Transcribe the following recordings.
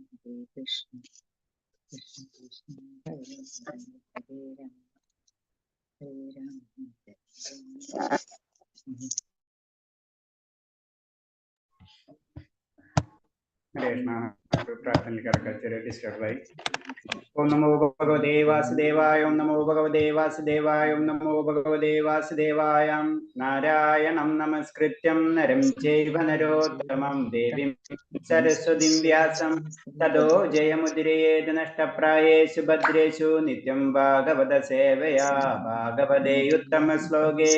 Krishna Krishna Krishna Hare Hare Hare Ram Hare Krishna प्रार्थना कर disturb भाई ओम नमो भगवते वासुदेवाय ओम नमो भगवते वासुदेवाय ओम नमो भगवते वासुदेवाय नारायणं नमस्कृत्यं नरं चैव नरोत्तमं देवीं सरस्वतीं व्यासं ततो जयमुदीरयेत् नष्टप्रायेषु भद्रेषु नित्यं भागवत सेवया भागवते उत्तमश्लोके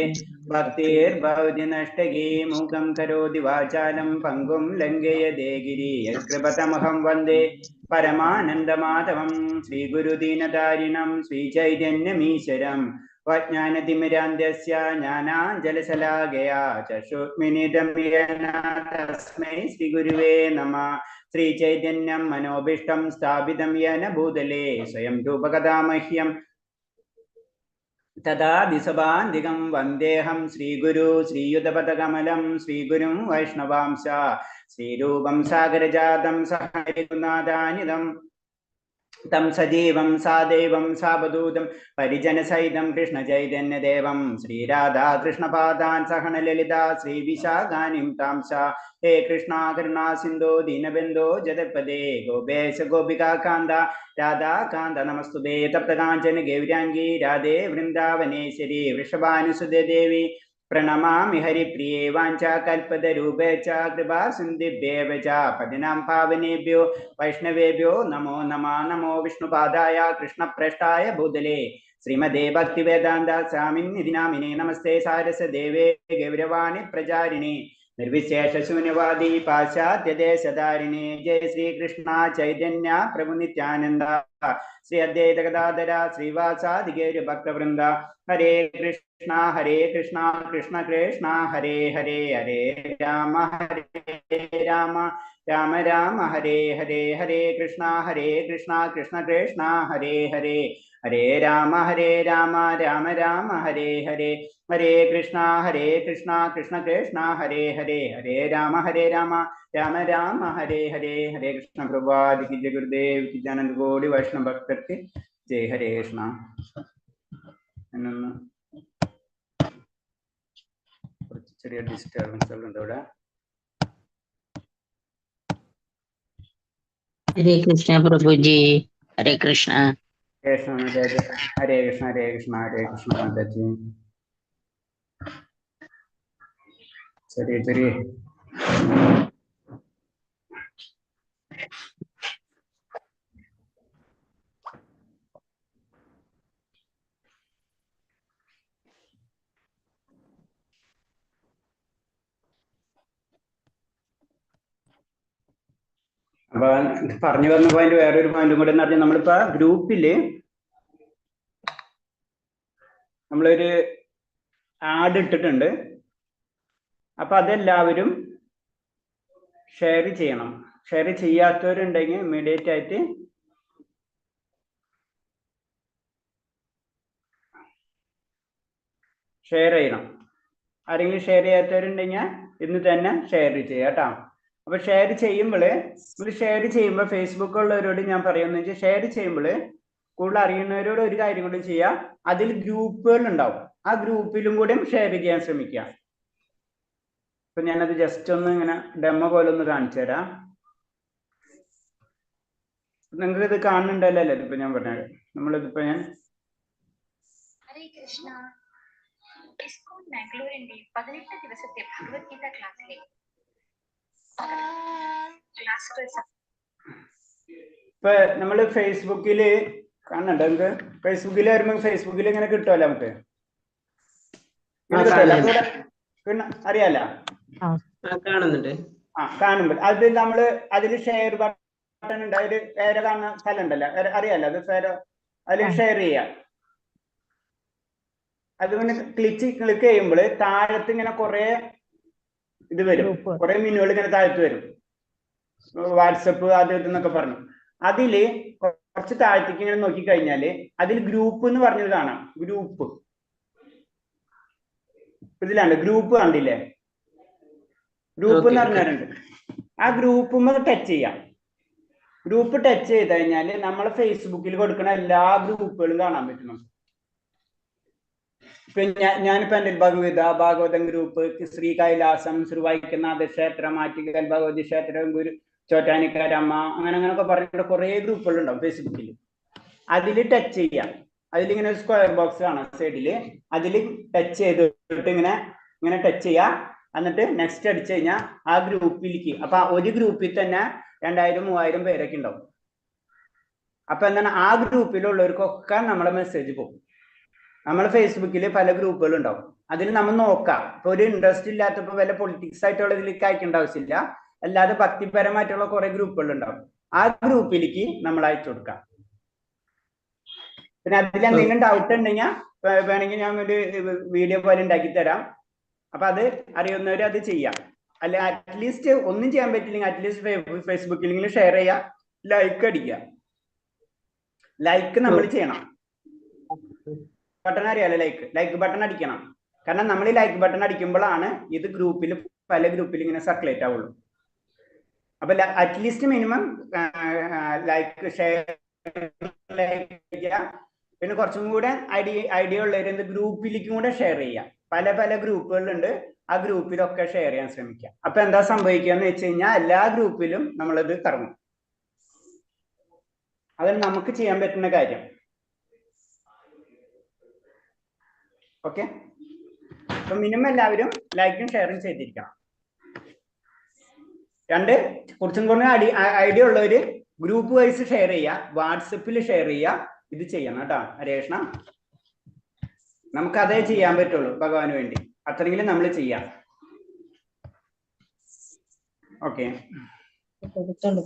भक्तिर्भवति नष्टगी मूकं करोति वाचालं पङ्गुं लङ्घयते गिरिं यत्कृपतमहं वन्दे परमानन्दमाधवं श्रीगुरुदीनदारिणं श्रीचैतन्यमीश्वरं वज्ञानतिमिरान्धस्य ज्ञानाञ्जलशलाकया चक्षुष्मिलितं येन तस्मै श्रीगुरुवे नमः। श्रीचैतन्यं मनोभीष्टं स्थापितं येन भूतले स्वयं रूपकदा मह्यं तदा दिसभान्तिकं वन्देऽहं श्रीगुरु श्रीयुतपदकमलं श्रीगुरुं वैष्णवांश श्रीरूपं सागरजातं सहैर्नादानिदं तं सजीवं सादेवं सावधूतं परिजनसहितं कृष्णचैतन्यदेवं श्रीराधाकृष्णपादान् सहनललिता श्रीविशाखानीं तांस हे कृष्णा करुणा सिन्धो दीनबन्धो जगत्पते गोपेश गोपिकान्त राधाकान्त नमस्तुते तप्तकाञ्चन गौराङ्गी राधे वृन्दावनेश्वरी वृषभानुसुते देवी प्रणमामि हरिप्रिये वाञ्छाकल्पतरूपे च कृपा सिन्धुभ्येव च पतिनां पावनेभ्यो वैष्णवेभ्यो नमो नमः। नमो विष्णुपादाय कृष्णप्रेष्ठाय भूतले श्रीमते भक्तिवेदान्त स्वामिन्निधि नामिने नमस्ते सारस्वते गौरवाणी प्रचारिणे निर्विशेषशून्यवादी पाश्चात्यदेशधारिणे जय श्री कृष्ण चैतन्य प्रभु नित्यानंद श्री अद्वैत गदाधर श्रीवासादि गौर भक्तवृंद हरे कृष्णा कृष्ण कृष्ण हरे हरे हरे राम राम राम हरे हरे हरे कृष्णा कृष्ण कृष्ण हरे हरे हरे राम राम राम हरे हरे हरे कृष्णा कृष्ण कृष्ण हरे हरे हरे राम राम हरे हरे हरे कृष्ण प्रभुपाद की जय गुरुदेव की जय गौड़ी वैष्णव भक्त की जय हरे कृष्ण ചെറിയ ഡിസ്റ്റർബൻസ് ഉണ്ട് ഇവിടെ हरे कृष्ण प्रभु जी हरे कृष्ण कृष्ण हरे कृष्ण हरे कृष्ण हरे कृष्ण माता जी ചെറിയ ചെറിയ അപ്പൊ പറഞ്ഞു വന്ന പോയിന്റ് വേറൊരു പോയിന്റും കൂടെ എന്ന് പറഞ്ഞാൽ നമ്മളിപ്പോ ഗ്രൂപ്പില് നമ്മളൊരു ആഡ് ഇട്ടിട്ടുണ്ട്. അപ്പൊ അതെല്ലാവരും ഷെയർ ചെയ്യണം. ഷെയർ ചെയ്യാത്തവരുണ്ടെങ്കിൽ ഇമ്മീഡിയറ്റ് ആയിട്ട് ഷെയർ ചെയ്യണം. ആരെങ്കിലും ഷെയർ ചെയ്യാത്തവരുണ്ടെങ്കിൽ ഇന്ന് തന്നെ ഷെയർ ചെയ്യുക കേട്ടോ. അപ്പൊ ഷെയർ ചെയ്യുമ്പോൾ ഫേസ്ബുക്കുള്ളവരോട് ഞാൻ പറയുന്നത് വെച്ചാൽ ഷെയർ ചെയ്യുമ്പോൾ കൂടുതൽ അറിയുന്നവരോട് ഒരു കാര്യം കൂടി ചെയ്യുക, അതിൽ ഗ്രൂപ്പുകൾ ഉണ്ടാവും, ആ ഗ്രൂപ്പിലും കൂടെ ഷെയർ ചെയ്യാൻ ശ്രമിക്കുക. ഇപ്പൊ ഞാനത് ജസ്റ്റ് ഒന്ന് ഇങ്ങനെ ഡെമോ പോലെ ഒന്ന് കാണിച്ചു തരാം. നിങ്ങൾക്ക് ഇത് കാണുന്നുണ്ടല്ലോ അല്ലേ? ഇപ്പൊ ഞാൻ പറഞ്ഞത് നമ്മളിതിപ്പോ ഞാൻ ഹരേ കൃഷ്ണ ഇസ്കോൺ ബാംഗ്ലൂരിന്റെ 18 ദിവസത്തെ ഭഗവത്ഗീത ക്ലാസ്സിലെ ഇപ്പൊ നമ്മള് ഫേസ്ബുക്കില് കാണുന്നുണ്ട്. നമുക്ക് ഫേസ്ബുക്കിൽ വരുമ്പോ ഫേസ്ബുക്കിൽ ഇങ്ങനെ കിട്ടുമല്ലോ, നമുക്ക് അറിയാല കാണുന്നുണ്ട്. കാണുമ്പോൾ അത് നമ്മള് അതിൽ ഷെയർ ബട്ടൺ ഉണ്ട്, അതിൽ വേറെ കാണുന്ന സ്ഥലം ഉണ്ടല്ലോ, അറിയാലോ, അത് വേറെ അതിൽ ഷെയർ ചെയ്യാം. അതിങ്ങനെ ക്ലിക്ക് ചെയ്യുമ്പോൾ താഴത്ത് ഇങ്ങനെ കുറെ ഇത് വരും, കുറെ മെനുകൾ ഇങ്ങനെ താഴത്ത് വരും. വാട്സപ്പ് അത് ഇതെന്നൊക്കെ പറഞ്ഞു. അതില് കുറച്ച് താഴത്തേക്ക് ഇങ്ങനെ നോക്കിക്കഴിഞ്ഞാല് അതിൽ ഗ്രൂപ്പ് എന്ന് പറഞ്ഞത് കാണാം. ഗ്രൂപ്പ് ഇതിലാണ് ഗ്രൂപ്പ്, കണ്ടില്ലേ? ഗ്രൂപ്പ് എന്ന് പറഞ്ഞിട്ടുണ്ട്. ആ ഗ്രൂപ്പ് ടച്ച് ചെയ്യാം. ഗ്രൂപ്പ് ടച്ച് ചെയ്ത് കഴിഞ്ഞാൽ നമ്മൾ ഫേസ്ബുക്കിൽ കൊടുക്കുന്ന എല്ലാ ഗ്രൂപ്പുകളും കാണാൻ പറ്റും. ഇപ്പൊ ഞാനിപ്പോ എന്റെ ഭാഗവതം ഗ്രൂപ്പ്, ശ്രീ കൈലാസം, ശ്രീവായിക്കനാഥ ക്ഷേത്രം, ആറ്റുകാൽ ഭഗവതി ക്ഷേത്രം, ഗുരു ചോറ്റാനിക്കാരമ്മ, അങ്ങനെയൊക്കെ പറഞ്ഞിട്ട് കുറെ ഗ്രൂപ്പുകൾ ഉണ്ടാവും ഫേസ്ബുക്കിൽ. അതിൽ ടച്ച് ചെയ്യാം. അതിലിങ്ങനെ ഒരു സ്ക്വയർ ബോക്സ് കാണാം സൈഡില്. അതിൽ ടച്ച് ചെയ്തിട്ട് ഇങ്ങനെ ടച്ച് ചെയ്യാം. എന്നിട്ട് നെക്സ്റ്റ് അടിച്ചു കഴിഞ്ഞാൽ ആ ഗ്രൂപ്പിലേക്ക്, അപ്പൊ ഒരു ഗ്രൂപ്പിൽ തന്നെ 2000-3000 പേരൊക്കെ ഉണ്ടാവും. അപ്പൊ എന്താണ്, ആ ഗ്രൂപ്പിലുള്ളവർക്കൊക്കെ നമ്മളെ മെസ്സേജ് പോകും. നമ്മൾ ഫേസ്ബുക്കിൽ പല ഗ്രൂപ്പുകൾ ഉണ്ടാവും. അതിൽ നമ്മൾ നോക്കാം. ഇപ്പൊ ഒരു ഇൻട്രസ്റ്റ് ഇല്ലാത്തപ്പോ വല്ല പൊളിറ്റിക്സ് ആയിട്ടുള്ള ഇതിലേക്ക് അയക്കേണ്ട ആവശ്യമില്ല. അല്ലാതെ ഭക്തിപരമായിട്ടുള്ള കുറെ ഗ്രൂപ്പുകൾ ഉണ്ടാവും. ആ ഗ്രൂപ്പിലേക്ക് നമ്മൾ അയച്ചു കൊടുക്കാം. പിന്നെ അതിൽ എന്തെങ്കിലും ഡൗട്ട് ഉണ്ടെങ്കിൽ വേണമെങ്കിൽ ഞാൻ ഒരു വീഡിയോ പോലെ ഉണ്ടാക്കി തരാം. അപ്പൊ അത് അറിയുന്നവർ അത് ചെയ്യാം. അല്ല, അറ്റ്ലീസ്റ്റ് ഒന്നും ചെയ്യാൻ പറ്റില്ലെങ്കിൽ അറ്റ്ലീസ്റ്റ് ഫേസ്ബുക്കിൽ ഷെയർ ചെയ്യാം, ലൈക്ക് അടിക്കുക. ലൈക്ക് നമ്മൾ ചെയ്യണം. ബട്ടൺ അറിയാലോ, ലൈക്ക് ബട്ടൺ അടിക്കണം. കാരണം നമ്മൾ ഈ ലൈക്ക് ബട്ടൺ അടിക്കുമ്പോഴാണ് ഇത് ഗ്രൂപ്പിൽ പല ഗ്രൂപ്പിൽ ഇങ്ങനെ സർക്കുലേറ്റ് ആവുള്ളൂ. അപ്പൊ അറ്റ്ലീസ്റ്റ് മിനിമം ലൈക്ക് ഷെയർ. പിന്നെ കുറച്ചും കൂടെ ഐഡിയ ഉള്ളവർ ഗ്രൂപ്പിലേക്കും കൂടെ ഷെയർ ചെയ്യാം. പല ഗ്രൂപ്പുകളുണ്ട്. ആ ഗ്രൂപ്പിലൊക്കെ ഷെയർ ചെയ്യാൻ ശ്രമിക്കാം. അപ്പൊ എന്താ സംഭവിക്കുക എന്ന് വെച്ച് കഴിഞ്ഞാൽ എല്ലാ ഗ്രൂപ്പിലും നമ്മളത് കറങ്ങും. അതാണ് നമുക്ക് ചെയ്യാൻ പറ്റുന്ന കാര്യം. ഓക്കെ, അപ്പൊ മിനിമം എല്ലാവരും ലൈക്കും ഷെയറും ചെയ്തിരിക്കണം. കുറച്ചും കൂടെ ഐഡിയ ഉള്ളവര് ഗ്രൂപ്പ് വൈസ് ഷെയർ ചെയ്യുക, വാട്സപ്പിൽ ഷെയർ ചെയ്യുക. ഇത് ചെയ്യണം കേട്ടോ. ഹരേ കൃഷ്ണ. നമുക്ക് അതേ ചെയ്യാൻ പറ്റുള്ളൂ ഭഗവാന് വേണ്ടി. അത്രയെങ്കിലും നമ്മൾ ചെയ്യാം. ഓക്കെ, ഹരേ കൃഷ്ണ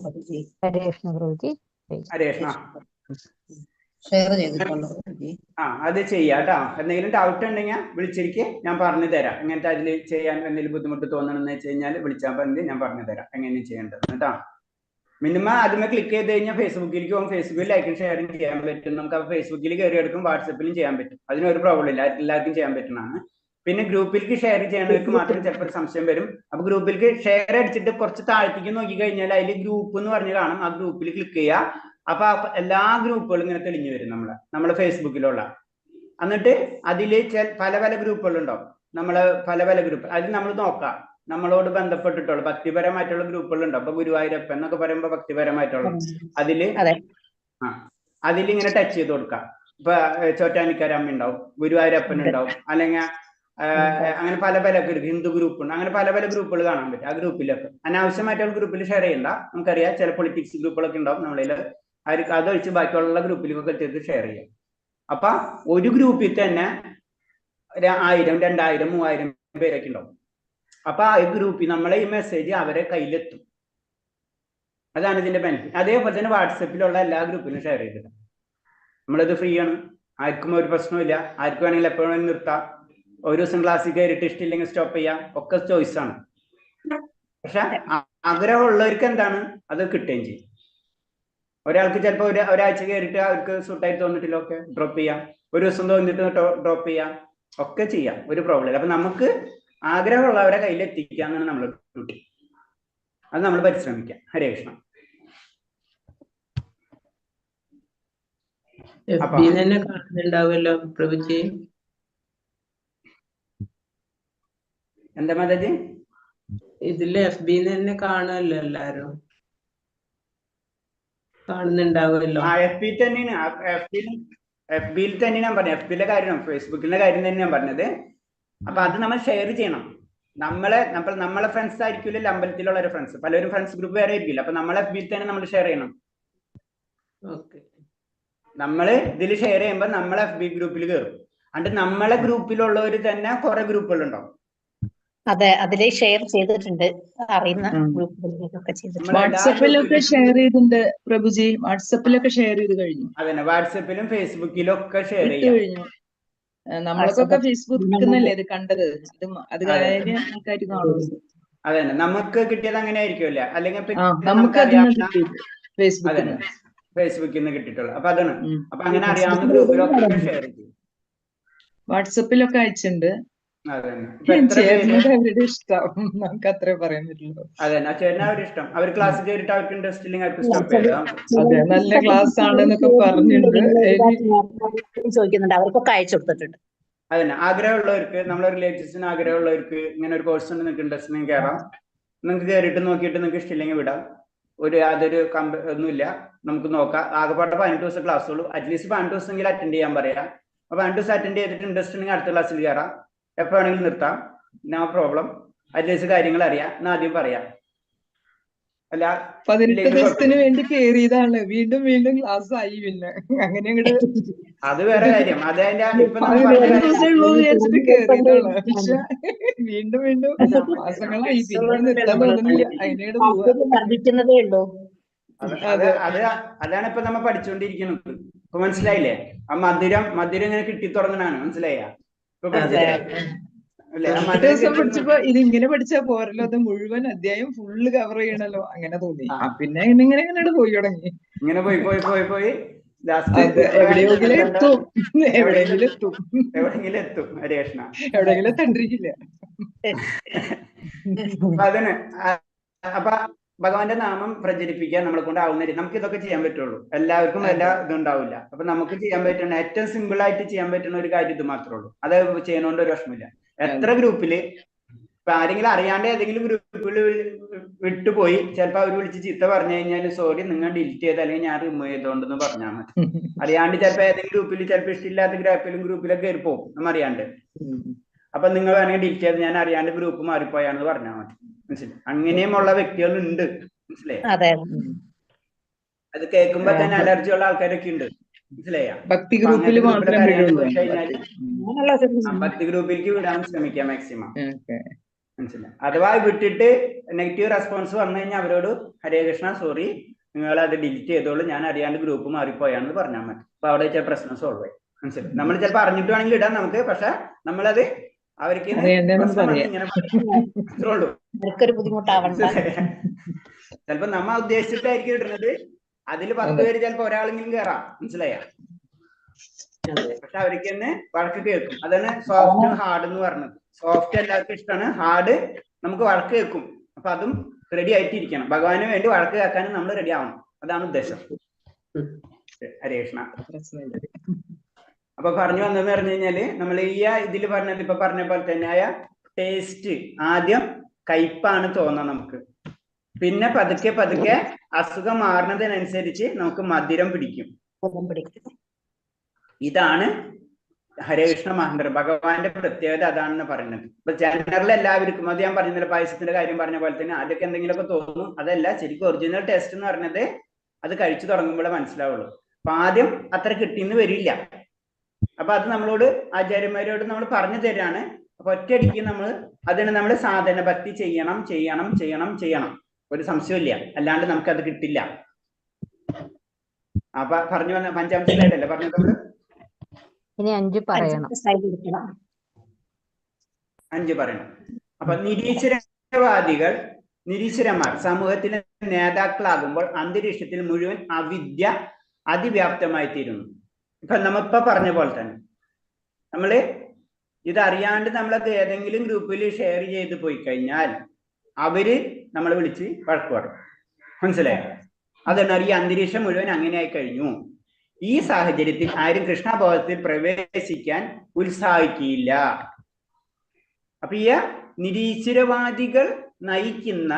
പ്രഭുജി. ഹരേ കൃഷ്ണ. ഷെയർ ചെയ്തിട്ടുണ്ടോ? അത് ചെയ്യാം കേട്ടോ. എന്തെങ്കിലും ഡൗട്ട് ഉണ്ടെങ്കിൽ വിളിച്ചിരിക്കെ, ഞാൻ പറഞ്ഞു തരാം. എങ്ങനത്തെ അതിൽ ചെയ്യാൻ എന്തെങ്കിലും ബുദ്ധിമുട്ട് തോന്നണമെന്ന് വെച്ച് കഴിഞ്ഞാൽ വിളിച്ചാൽ പറഞ്ഞ് ഞാൻ പറഞ്ഞു തരാം എങ്ങനെ ചെയ്യേണ്ടത് കേട്ടോ. മിനിമം അതിന് ക്ലിക്ക് ചെയ്ത് കഴിഞ്ഞാൽ ഫേസ്ബുക്കിലേക്ക് പോകും. ഫേസ്ബുക്കിൽ ലൈക്കും ഷെയറും ചെയ്യാൻ പറ്റും. നമുക്ക് ആ ഫേസ്ബുക്കിൽ കയറി എടുക്കും, വാട്സപ്പിലും ചെയ്യാൻ പറ്റും. അതിനൊരു പ്രോബ്ലം ഇല്ല, എല്ലാവർക്കും ചെയ്യാൻ പറ്റുന്നതാണ്. പിന്നെ ഗ്രൂപ്പിലേക്ക് ഷെയർ ചെയ്യണവർക്ക് മാത്രം ചിലപ്പോൾ സംശയം വരും. അപ്പൊ ഗ്രൂപ്പിലേക്ക് ഷെയർ അടിച്ചിട്ട് കുറച്ച് താഴത്തേക്ക് നോക്കി കഴിഞ്ഞാൽ അതിൽ ഗ്രൂപ്പ് എന്ന് പറഞ്ഞ് കാണും. ആ ഗ്രൂപ്പിൽ ക്ലിക്ക് ചെയ്യുക. അപ്പൊ എല്ലാ ഗ്രൂപ്പുകളും ഇങ്ങനെ തെളിഞ്ഞു വരും നമ്മളെ ഫേസ്ബുക്കിലുള്ള. എന്നിട്ട് അതിൽ പല ഗ്രൂപ്പുകൾ ഉണ്ടാവും. പല ഗ്രൂപ്പ് അതിൽ നമ്മൾ നോക്കാം. നമ്മളോട് ബന്ധപ്പെട്ടിട്ടുള്ള ഭക്തിപരമായിട്ടുള്ള ഗ്രൂപ്പുകൾ ഉണ്ടാവും. അപ്പൊ ഗുരുവായൂരപ്പൻ എന്നൊക്കെ പറയുമ്പോൾ ഭക്തിപരമായിട്ടുള്ള അതിലിങ്ങനെ ടച്ച് ചെയ്ത് കൊടുക്കാം. ഇപ്പൊ ചോറ്റാനിക്കാരമ്മ ഉണ്ടാവും, ഗുരുവായൂരപ്പൻ ഉണ്ടാവും, അല്ലെങ്കിൽ അങ്ങനെ പല ഹിന്ദു ഗ്രൂപ്പ് ഉണ്ട്. അങ്ങനെ പല ഗ്രൂപ്പുകൾ കാണാൻ പറ്റും. ആ ഗ്രൂപ്പിലൊക്കെ അനാവശ്യമായിട്ടുള്ള ഗ്രൂപ്പിൽ ഷെയർ ചെയ്യണ്ട. നമുക്കറിയാം ചില പൊളിറ്റിക്സ് ഗ്രൂപ്പുകളൊക്കെ ഉണ്ടാവും. നമ്മളിൽ അതൊഴിച്ച് ബാക്കിയുള്ള ഗ്രൂപ്പിലേക്കൊക്കെ ചെയ്ത് ഷെയർ ചെയ്യാം. അപ്പൊ ഒരു ഗ്രൂപ്പിൽ തന്നെ 1000, 2000, 3000 പേരൊക്കെ ഉണ്ടാവും. അപ്പൊ ആ ഗ്രൂപ്പിൽ നമ്മളെ ഈ മെസ്സേജ് അവരെ കയ്യിലെത്തും. അതാണ് ഇതിന്റെ ബെനിഫിറ്റ്. അതേപോലെ തന്നെ വാട്സപ്പിലുള്ള എല്ലാ ഗ്രൂപ്പിലും ഷെയർ ചെയ്തിട്ട് നമ്മളത് ഫ്രീ ആണ്. ആർക്കും ഒരു പ്രശ്നമില്ല. ആർക്കും വേണമെങ്കിൽ എപ്പോഴും വേണമെങ്കിൽ നിർത്താം. ഒരു ദിവസം ക്ലാസ്സിൽ കയറിയിട്ട് ഇഷ്ടമില്ലെങ്കിൽ സ്റ്റോപ്പ് ചെയ്യാം. ഒക്കെ ചോയ്സ് ആണ്. പക്ഷെ ആഗ്രഹമുള്ളവർക്ക് എന്താണ് അത് കിട്ടുകയും ചെയ്യും. ഒരാൾക്ക് ചിലപ്പോൾ ഒരാഴ്ച കയറിയിട്ട് അവർക്ക് സൂട്ടായി തോന്നിട്ടില്ല, ഒക്കെ ഡ്രോപ്പ് ചെയ്യാം. ഒരു ദിവസം തോന്നിട്ട് ഡ്രോപ്പ് ചെയ്യാം. ഒക്കെ ചെയ്യാം, ഒരു പ്രോബ്ലം ഇല്ല. അപ്പൊ നമുക്ക് ആഗ്രഹമുള്ളവരെ കയ്യിലെത്തിക്കാന്നാണ് നമ്മുടെ ഡ്യൂട്ടി. അത് നമ്മൾ പരിശ്രമിക്കാം. ഹരേ കൃഷ്ണ. കാണുന്നുണ്ടാവുമല്ലോ പ്രഭുജി. എന്താ മാതാജി? ഇതില് FB തന്നെ കാണുമല്ലോ എല്ലാരും. കാണുന്നുണ്ടാവുമല്ലോ. FB തന്നെയാണ്. FBയിൽ തന്നെ ഞാൻ പറഞ്ഞു. FBയിലെ കാര്യം, ഫേസ്ബുക്കിലെ കാര്യം തന്നെ ഞാൻ പറഞ്ഞത്. അപ്പൊ അത് നമ്മൾ ഷെയർ ചെയ്യണം. നമ്മളെ ഫ്രണ്ട്സ് ആയിരിക്കില്ല, അമ്പലത്തിലുള്ള ഒരു ഫ്രണ്ട്സ്. പലരും ഫ്രണ്ട്സ് ഗ്രൂപ്പ് വേറെ ആയിരിക്കില്ല. അപ്പൊ നമ്മളെ FBയിൽ തന്നെ നമ്മൾ ഷെയർ ചെയ്യണം. നമ്മള് ഇതിൽ ഷെയർ ചെയ്യുമ്പോൾ നമ്മളെ FB ഗ്രൂപ്പിൽ കയറും. എന്നിട്ട് നമ്മളെ ഗ്രൂപ്പിലുള്ളവർ തന്നെ കുറെ ഗ്രൂപ്പുകൾ ഉണ്ടാവും. അതെ, അതില് ഷെയർ ചെയ്തിട്ടുണ്ട്. അറിയുന്ന ഗ്രൂപ്പുകളിലേക്കൊക്കെ ചെയ്തിട്ടുണ്ട്. വാട്സപ്പിലൊക്കെ ഷെയർ ചെയ്തിട്ടുണ്ട് പ്രഭുജി. വാട്സപ്പിലൊക്കെ ഷെയർ ചെയ്ത് കഴിഞ്ഞു. അതന്നെ, വാട്സപ്പിലും ഫേസ്ബുക്കിലും ഒക്കെ ഷെയർ കഴിഞ്ഞു. നമ്മളൊക്കെ ഫേസ്ബുക്കിന്നല്ലേ ഇത് കണ്ടത്. അത് കാര്യം ആൾക്കാർ കാണും. അതന്നെ, നമുക്ക് കിട്ടിയത് അങ്ങനെ ആയിരിക്കുമല്ലേ. അല്ലെങ്കിൽ നമുക്ക് ഫേസ്ബുക്കിൽ നിന്ന് കിട്ടിയിട്ടുള്ളു. അപ്പൊ അതാണ്. അപ്പൊ അങ്ങനെ അറിയാവുന്ന ഗ്രൂപ്പിലൊക്കെ ഷെയർ ചെയ്യും. വാട്സപ്പിലൊക്കെ അയച്ചിട്ടുണ്ട്. അതന്നെ. ഇപ്പൊ എത്ര പേര് ചേട്ടനോട് അവരുടെ ഇഷ്ടം നമുക്ക് അത്രേ പറയാൻ പറ്റുള്ളൂ. അതന്നെ, ആ ചേട്ടന് അവരുടെ ഇഷ്ടം. അവർ ക്ലാസ്സിൽ കയറിയിട്ട് അവർക്ക് ഇൻട്രസ്റ്റ് ഇല്ലെങ്കിൽ അവർക്ക് സ്റ്റോപ്പ് ചെയ്യാം. അതെ, നല്ല ക്ലാസ് ആണെന്നൊക്കെ പറഞ്ഞിട്ടുണ്ട്. ചോദിക്കുന്നുണ്ട്, അവർക്കൊക്കെ അയച്ചു കൊടുത്തിട്ടുണ്ട്. അതന്നെ, ആഗ്രഹമുള്ളവർക്ക്, നമ്മളെ റിലേറ്റീവ്സിന് ആഗ്രഹമുള്ളവർക്ക് ഇങ്ങനെ ഒരു കോഴ്സ് ഉണ്ട്, നിങ്ങൾക്ക് ഇൻട്രസ്റ്റ് ഉണ്ടെങ്കിൽ കയറാം. നിങ്ങൾക്ക് കയറിയിട്ട് നോക്കിയിട്ട് നിങ്ങൾക്ക് ഇഷ്ടമില്ലെങ്കിൽ വിടാം. യാതൊരു ഒന്നുമില്ല, നമുക്ക് നോക്കാം. ആകെപ്പാടെ 18 ദിവസം ക്ലാസ്സുള്ളൂ. അറ്റ്ലീസ്റ്റ് 18 ദിവസമെങ്കിലും അറ്റൻഡ് ചെയ്യാൻ പറയാം. അപ്പൊ 18 ദിവസം അറ്റൻഡ് ചെയ്തിട്ട് ഇൻട്രസ്റ്റ് ഉണ്ടെങ്കിൽ അടുത്ത ക്ലാസ്സിൽ കയറാം. എപ്പോൾ വേണമെങ്കിലും നിർത്താം, നോ പ്രോബ്ലം. അറ്റ്ലീസ്റ്റ് കാര്യങ്ങൾ അറിയാം എന്ന് ആദ്യം പറയാം. അല്ല 18 ദിവസത്തിന് വേണ്ടി കേറിയതാണ്, വീണ്ടും വീണ്ടും ക്ലാസ് ആയി. പിന്നെ അങ്ങനെ അങ്ങോട്ട് അത് വേറെ കാര്യം. അതിന്റെ ഇപ്പൊ നമ്മൾ 18 ദിവസമേ ഉള്ളൂ വിചാരിച്ചിട്ട് കേറിയതാണ്. പക്ഷെ വീണ്ടും വീണ്ടും മാസങ്ങളായി, പിന്നെ നിർത്താൻ തോന്നുന്നില്ല. അതിനോട് പോവാ. വർദ്ധിക്കുന്നതേ ഉള്ളൂ. അതാണ് ഇപ്പൊ നമ്മ പഠിച്ചുകൊണ്ടിരിക്കുന്നത്. ഇപ്പൊ മനസ്സിലായില്ലേ? ആ മധുരം ഇങ്ങനെ കിട്ടി തുടങ്ങണാണ്. മനസ്സിലായ? ഇപ്പൊ പഠിച്ചില്ലേ? അല്ലെ? ആ 18 മധുരം ദിവസം പഠിച്ചപ്പോ ഇത് ഇങ്ങനെ പഠിച്ചാ പോരല്ലോ, അത് മുഴുവൻ അധ്യായം ഫുള്ള് കവർ ചെയ്യണല്ലോ, അങ്ങനെ തോന്നി. പിന്നെ ഇങ്ങനെ ഇങ്ങനെ പോയി തുടങ്ങി. ഇങ്ങനെ പോയി അതെ, എവിടെയെങ്കിലും എത്തും. എവിടെയെങ്കിലും എത്തും ഹരേകൃഷ്ണ, എവിടെയെങ്കിലും എത്തണ്ടിരിക്കില്ല. അപ്പൊ അതിന് അപ്പൊ ഭഗവാന്റെ നാമം പ്രചരിപ്പിക്കാൻ നമ്മളെ കൊണ്ട് ആവുന്ന രീതി നമുക്ക് ഇതൊക്കെ ചെയ്യാൻ പറ്റുള്ളൂ. എല്ലാവർക്കും എല്ലാ ഇതുണ്ടാവില്ല. അപ്പൊ നമുക്ക് ചെയ്യാൻ പറ്റുന്ന ഏറ്റവും സിമ്പിൾ ആയിട്ട് ചെയ്യാൻ പറ്റുന്ന ഒരു കാര്യം ഇത് മാത്രമേ ഉള്ളൂ. അത് ചെയ്യുന്നതുകൊണ്ട് ഒരു വിഷമില്ല. എത്ര ഗ്രൂപ്പില് ഇപ്പൊ ആരെങ്കിലും അറിയാണ്ട് ഏതെങ്കിലും ഗ്രൂപ്പിൽ വിട്ടുപോയി, ചിലപ്പോ അവർ വിളിച്ച് ചീത്ത പറഞ്ഞു കഴിഞ്ഞാൽ സോറി, നിങ്ങൾ ഡിലീറ്റ് ചെയ്ത് അല്ലെങ്കിൽ ഞാൻ റിമൂവ് ചെയ്തോണ്ടെന്ന് പറഞ്ഞാൽ മതി. അറിയാണ്ട് ചിലപ്പോ ഏതെങ്കിലും ഗ്രൂപ്പിൽ ചിലപ്പോൾ ഇഷ്ടമില്ലാത്ത ഗ്രൂപ്പിലൊക്കെ കയറി പോകും നമ്മ അറിയാണ്ട്. അപ്പൊ നിങ്ങൾ വേണമെങ്കിൽ ഡിലീറ്റ് ചെയ്ത് ഞാൻ അറിയാണ്ട് ഗ്രൂപ്പ് മാറിപ്പോയാന്ന് പറഞ്ഞാൽ മതി. മനസ്സിലായി? അങ്ങനെയുമുള്ള വ്യക്തികൾ ഉണ്ട്. മനസ്സിലായി? അത് കേൾക്കുമ്പോ തന്നെ അലർജി ഉള്ള ആൾക്കാരൊക്കെ ഉണ്ട്. മനസ്സിലായ? ഭക്തി ഗ്രൂപ്പിൽ മാത്രമേ ഭക്തി ഗ്രൂപ്പിലേക്ക് വിടാൻ ശ്രമിക്കാം മാക്സിമം. മനസ്സിലായി? അഥവാ വിട്ടിട്ട് നെഗറ്റീവ് റെസ്പോൺസ് വന്നു കഴിഞ്ഞാൽ അവരോട് ഹരേ കൃഷ്ണ സോറി, നിങ്ങൾ അത് ഡിലീറ്റ് ചെയ്തോളൂ, ഞാൻ അറിയാണ്ട് ഗ്രൂപ്പ് മാറിപ്പോയാന്ന് പറഞ്ഞാൽ മതി. അപ്പൊ അവിടെ വെച്ചാൽ പ്രശ്നം സോൾവ് ആയി. മനസ്സിലായി? നമ്മൾ ചിലപ്പോൾ അറിഞ്ഞിട്ട് വേണമെങ്കിൽ ഇടാം നമുക്ക്, പക്ഷെ നമ്മളത് അവർക്ക് ബുദ്ധിമുട്ടാവണ്ട. ചിലപ്പോ നമ്മ ഉദ്ദേശിച്ചിട്ടായിരിക്കും ഇടുന്നത്. അതിൽ 10 പേര് ചിലപ്പോ ഒരാളെങ്കിലും കയറാം. മനസ്സിലായ? പക്ഷെ അവർക്ക് തന്നെ വഴക്ക് കേൾക്കും. അതാണ് സോഫ്റ്റ് ഹാർഡ് എന്ന് പറഞ്ഞത്. സോഫ്റ്റ് എല്ലാവർക്കും ഇഷ്ടമാണ്, ഹാർഡ് നമുക്ക് വഴക്ക് കേൾക്കും. അപ്പൊ അതും റെഡി ആയിട്ടിരിക്കണം. ഭഗവാന് വേണ്ടി വഴക്ക് കേൾക്കാനും നമ്മൾ റെഡി ആവണം. അതാണ് ഉദ്ദേശം. ഹരേ കൃഷ്ണ. അപ്പൊ പറഞ്ഞു വന്നതെന്ന് പറഞ്ഞു കഴിഞ്ഞാല് നമ്മൾ ഈ ഇതിൽ പറഞ്ഞത് ഇപ്പൊ പറഞ്ഞ പോലെ തന്നെ ആയ ടേസ്റ്റ് ആദ്യം കയ്പാണ് തോന്നുന്നത് നമുക്ക്. പിന്നെ പതുക്കെ പതുക്കെ അസുഖം മാറുന്നതിനനുസരിച്ച് നമുക്ക് മധുരം പിടിക്കും. ഇതാണ് ഹരേകൃഷ്ണ മഹന്ത്രം. ഭഗവാന്റെ പ്രത്യേകത അതാണെന്ന് പറയുന്നത്. ഇപ്പൊ ജനറൽ എല്ലാവർക്കും, അത് ഞാൻ പറഞ്ഞില്ല, പായസത്തിന്റെ കാര്യം പറഞ്ഞ പോലെ തന്നെ ആദ്യമൊക്കെ എന്തെങ്കിലുമൊക്കെ തോന്നും. അതല്ല, ശരിക്കും ഒറിജിനൽ ടേസ്റ്റ് എന്ന് പറഞ്ഞത് അത് കഴിച്ചു തുടങ്ങുമ്പോഴേ മനസ്സിലാവുള്ളൂ. അപ്പൊ ആദ്യം അത്ര കിട്ടിയെന്ന് വരില്ല. അപ്പൊ അത് നമ്മളോട് ആചാര്യന്മാരോട് നമ്മൾ പറഞ്ഞു തരാണ്. അപ്പൊ ഒറ്റയടിക്ക് അതിന് നമ്മൾ സാധന ഭക്തി ചെയ്യണം ചെയ്യണം ചെയ്യണം ചെയ്യണം. ഒരു സംശയമില്ല, അല്ലാണ്ട് നമുക്കത് കിട്ടില്ല. അപ്പൊ പറഞ്ഞു വന്ന 5ാമത്തെ സ്ലൈഡല്ലേ പറഞ്ഞത് നമ്മള്? ഇനി 5 പറയണം. 5 പറയണം. അപ്പൊ നിരീശ്വരന്മാർ സമൂഹത്തിലെ നേതാക്കളാകുമ്പോൾ അന്തരീക്ഷത്തിൽ മുഴുവൻ അവിദ്യ അതിവ്യാപ്തമായി തീരുന്നു. ഇപ്പൊ നമ്മിപ്പോ പറഞ്ഞ പോലെ തന്നെ നമ്മള് ഇതറിയാണ്ട് നമ്മളത് ഏതെങ്കിലും ഗ്രൂപ്പിൽ ഷെയർ ചെയ്ത് പോയി കഴിഞ്ഞാൽ അവര് നമ്മളെ വിളിച്ച് വഴക്ക് പറയും. മനസ്സിലായോ? അതാണ് ഈ അന്തരീക്ഷം മുഴുവൻ അങ്ങനെയായി കഴിഞ്ഞു. ഈ സാഹചര്യത്തിൽ ആരും കൃഷ്ണബോധത്തിൽ പ്രവേശിക്കാൻ ഉത്സാഹിക്കില്ല. അപ്പൊ ഈ നിരീശ്വരവാദികൾ നയിക്കുന്ന